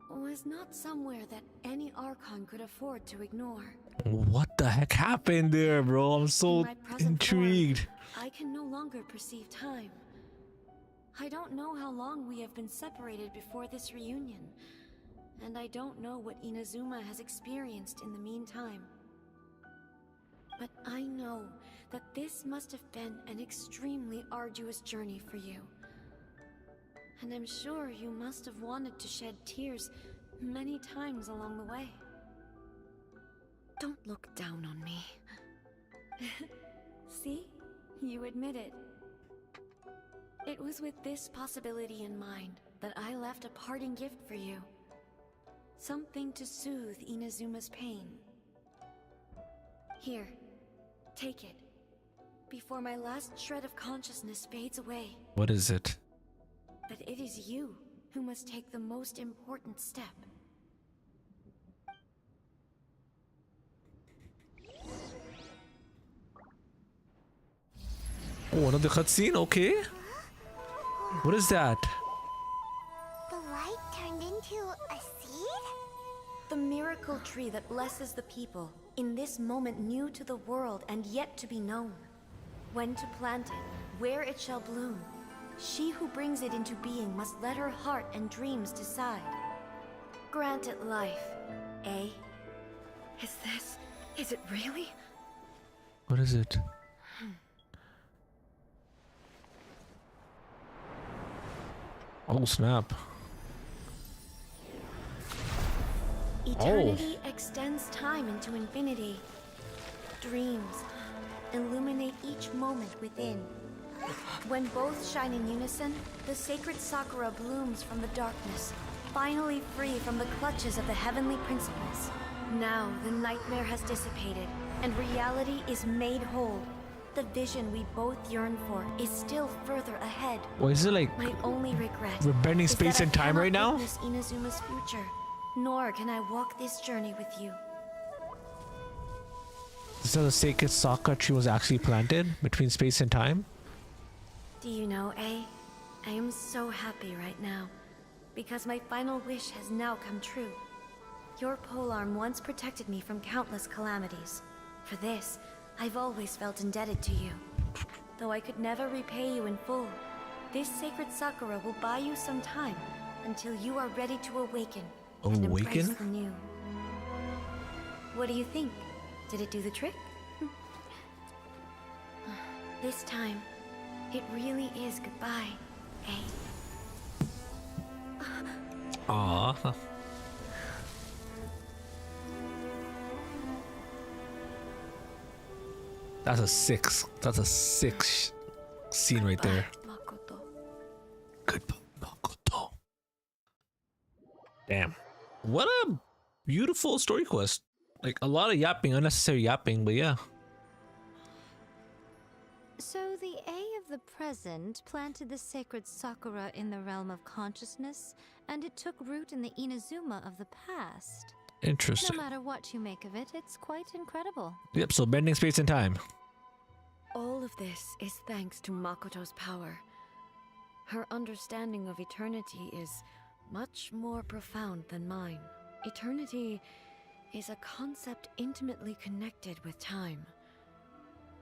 was not somewhere that any Archon could afford to ignore. What the heck happened there, bro? I'm so intrigued. Form, I can no longer perceive time. I don't know how long we have been separated before this reunion, and I don't know what Inazuma has experienced in the meantime. But I know that this must have been an extremely arduous journey for you. And I'm sure you must have wanted to shed tears many times along the way. Don't look down on me. See? You admit it. It was with this possibility in mind that I left a parting gift for you. Something to soothe Inazuma's pain. Here, take it. Before my last shred of consciousness fades away. What is it? But it is you who must take the most important step. Oh, another cutscene? Okay. What is that? The light turned into a seed? The miracle tree that blesses the people, in this moment new to the world and yet to be known. When to plant it, where it shall bloom. She who brings it into being must let her heart and dreams decide. Grant it life, eh? Is it really? What is it? Oh, snap. Eternity extends time into infinity. Dreams illuminate each moment within. When both shine in unison, the sacred Sakura blooms from the darkness, finally free from the clutches of the heavenly principles. Now the nightmare has dissipated, and reality is made whole. The vision we both yearn for is still further ahead. Well, is it like my only regret we're bending space and time right now? Witness Inazuma's future, nor can I walk this journey with you. So the sacred Sakura tree was actually planted between space and time? Do you know, A? I am so happy right now, because my final wish has now come true. Your polearm once protected me from countless calamities. For this, I've always felt indebted to you. Though I could never repay you in full, this sacred Sakura will buy you some time until you are ready to awaken and embrace the new. What do you think? Did it do the trick? This time, It really is goodbye, eh? Aww. That's a six scene right there. Makoto. Goodbye, Makoto. Damn. What a beautiful story quest. Like a lot of yapping, unnecessary yapping, but yeah. So the A of the present planted the sacred sakura in the realm of consciousness, and it took root in the Inazuma of the past. Interesting. No matter what you make of it, it's quite incredible. Yep, so bending space and time. All of this is thanks to Makoto's power. Her understanding of eternity is much more profound than mine. Eternity is a concept intimately connected with time.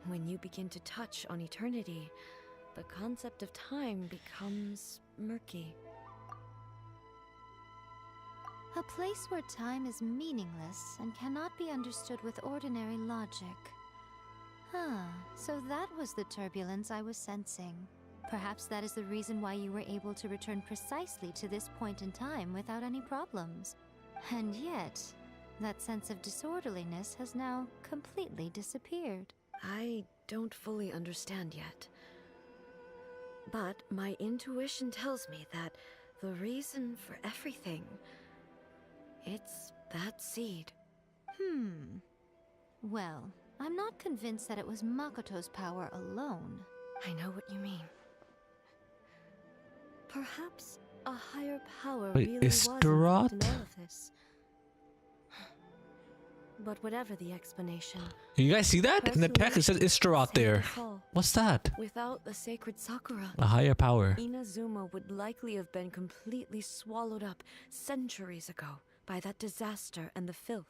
When you begin to touch on eternity, the concept of time becomes murky. A place where time is meaningless and cannot be understood with ordinary logic. Huh, so that was the turbulence I was sensing. Perhaps that is the reason why you were able to return precisely to this point in time without any problems. And yet, that sense of disorderliness has now completely disappeared. I don't fully understand yet. But my intuition tells me that the reason for everything, it's that seed. Well, I'm not convinced that it was Makoto's power alone. I know what you mean. Perhaps a higher power Wait, really was is involved in Durat? all of this. But whatever the explanation, You guys see that? In the text it says Istaroth there. What's that? without the sacred Sakura, A higher power. Inazuma would likely have been completely swallowed up centuries ago by that disaster and the filth.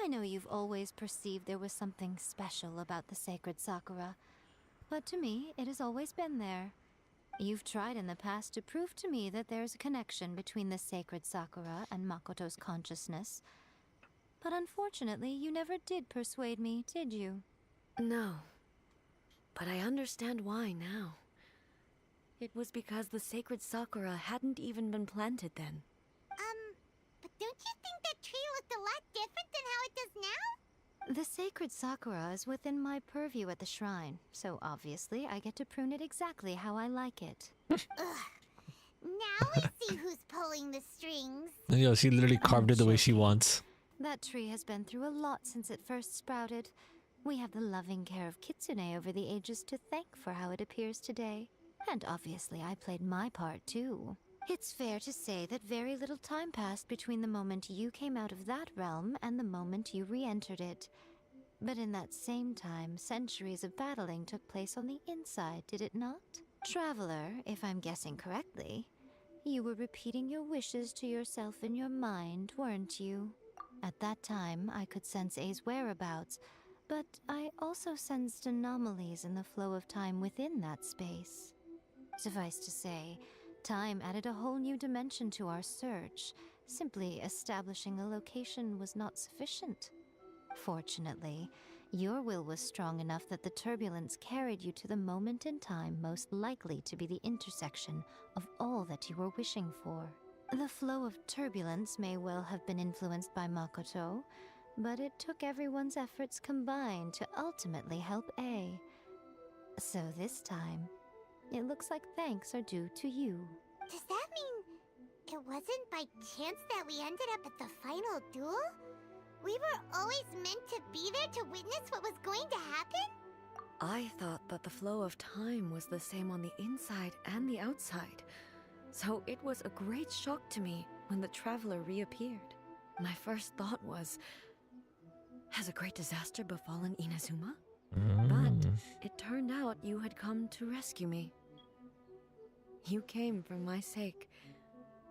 I know you've always perceived there was something special about the sacred Sakura, but to me, it has always been there. You've tried in the past to prove to me that there's a connection between the sacred Sakura and Makoto's consciousness, but unfortunately, you never did persuade me, did you? No. But I understand why now. It was because the sacred Sakura hadn't even been planted then. But don't you think that tree looked a lot different than how it does now? The sacred Sakura is within my purview at the shrine, so obviously I get to prune it exactly how I like it. Ugh. Now we see who's pulling the strings. Yo, she literally carved it the way she wants. That tree has been through a lot since it first sprouted. We have the loving care of Kitsune over the ages to thank for how it appears today. And obviously I played my part too. It's fair to say that very little time passed between the moment you came out of that realm and the moment you re-entered it. But in that same time, centuries of battling took place on the inside, did it not? Traveler, if I'm guessing correctly, you were repeating your wishes to yourself in your mind, weren't you? At that time, I could sense A's whereabouts, but I also sensed anomalies in the flow of time within that space. Suffice to say, time added a whole new dimension to our search. Simply establishing a location was not sufficient. Fortunately, your will was strong enough that the turbulence carried you to the moment in time most likely to be the intersection of all that you were wishing for. The flow of turbulence may well have been influenced by Makoto, but it took everyone's efforts combined to ultimately help A. So this time, it looks like thanks are due to you. Does that mean it wasn't by chance that we ended up at the final duel? We were always meant to be there to witness what was going to happen? I thought that the flow of time was the same on the inside and the outside. So it was a great shock to me when the traveler reappeared. My first thought was, has a great disaster befallen Inazuma? But it turned out you had come to rescue me. You came for my sake,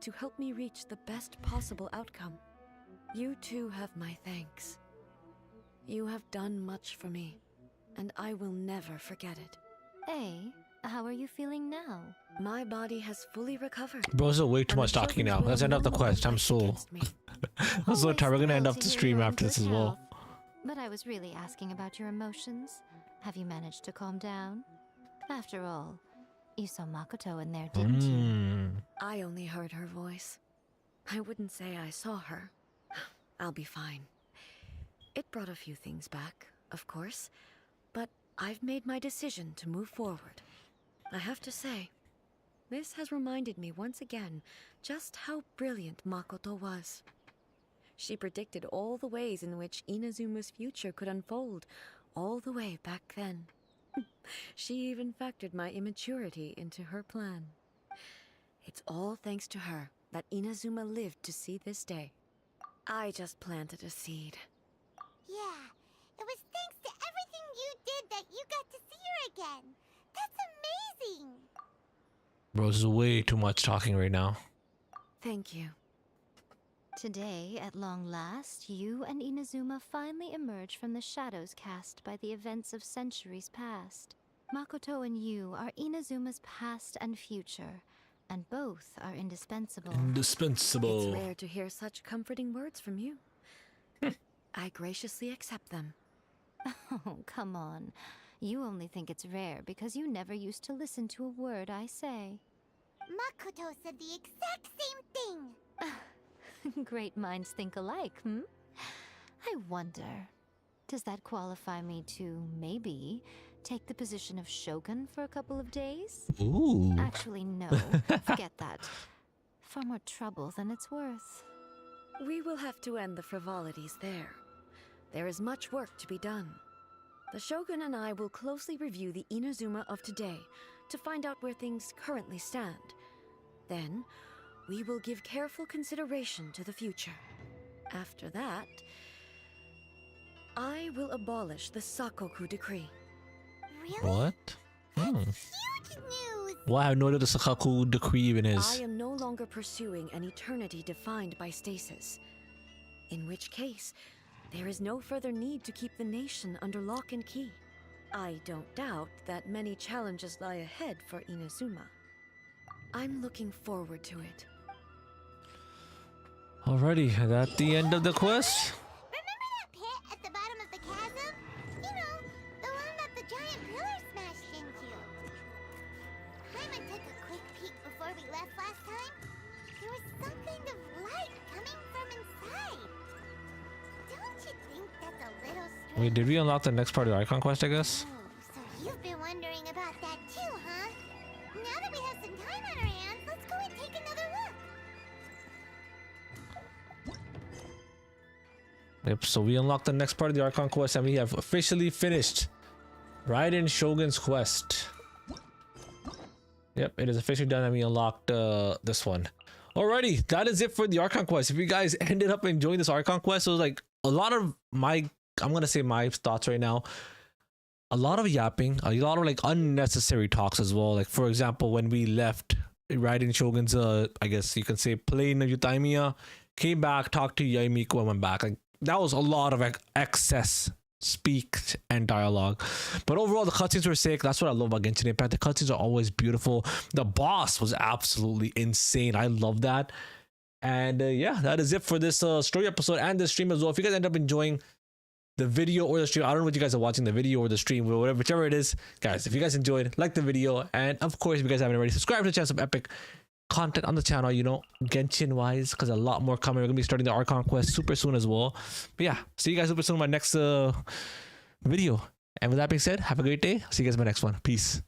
to help me reach the best possible outcome. You too have my thanks. You have done much for me, and I will never forget it. A, how are you feeling now? My body has fully recovered. Bro, this is way too much talking now. Let's end up the quest. I'm so... I'm so tired. We're gonna end up the stream after this as well. But I was really asking about your emotions. Have you managed to calm down? After all, you saw Makoto in there, didn't you? I only heard her voice. I wouldn't say I saw her. I'll be fine. It brought a few things back, of course, but I've made my decision to move forward. I have to say, this has reminded me once again just how brilliant Makoto was. She predicted all the ways in which Inazuma's future could unfold, all the way back then. She even factored my immaturity into her plan. It's all thanks to her that Inazuma lived to see this day. I just planted a seed. Yeah, it was thanks to everything you did that you got to see her again. That's amazing! Bro, this is way too much talking right now. Thank you. Today, at long last, you and Inazuma finally emerge from the shadows cast by the events of centuries past. Makoto and you are Inazuma's past and future, and both are indispensable. Indispensable. It's rare to hear such comforting words from you. I graciously accept them. Oh, come on. You only think it's rare because you never used to listen to a word I say. Makoto said the exact same thing! Great minds think alike, hmm? I wonder, does that qualify me to, maybe, take the position of Shogun for a couple of days? Ooh. Actually, no. Forget that. Far more trouble than it's worth. We will have to end the frivolities there. There is much work to be done. The Shogun and I will closely review the Inazuma of today to find out where things currently stand. Then, we will give careful consideration to the future. After that, I will abolish the Sakoku Decree. Really? What? Huge news! Well, I have no idea what the Sakoku Decree even is. I am no longer pursuing an eternity defined by stasis. In which case, there is no further need to keep the nation under lock and key. I don't doubt that many challenges lie ahead for Inazuma. I'm looking forward to it. Alrighty, that's the end of the quest. Remember that pit at the bottom of the chasm? You know, the one that the giant pillar smashed into. Hyman took a quick peek before we left last time. There was some kind of light coming from inside. Don't you think that's a little strange? Wait, did we unlock the next part of the Archon quest, I guess? Oh, so you've been wondering about that too, huh? Now that we have some time on our hands, let's go and take another look. Yep, so we unlocked the next part of the Archon quest and we have officially finished Raiden Shogun's quest. Yep, it is officially done and we unlocked this one. Alrighty, that is it for the Archon quest. If you guys ended up enjoying this Archon quest, it was like a lot of my, I'm gonna say my thoughts right now. A lot of yapping, a lot of like unnecessary talks as well. Like for example, when we left Raiden Shogun's, I guess you can say plane of Utamiya, came back, talked to Yaimiko and went back. Like that was a lot of like excess speak and dialogue. But overall, the cutscenes were sick. That's what I love about Genshin Impact. The cutscenes are always beautiful. The boss was absolutely insane. I love that. And yeah, that is it for this story episode and this stream as well. If you guys end up enjoying the video or the stream, I don't know what you guys are watching, the video or the stream or whatever, whichever it is, guys, if you guys enjoyed, like the video, and of course if you guys haven't already, subscribe to the channel. Some epic content on the channel, you know, Genshin wise, because a lot more coming. We're gonna be starting the Archon quest super soon as well. But yeah, see you guys super soon in my next video. And with that being said, have a great day. See you guys in my next one. Peace.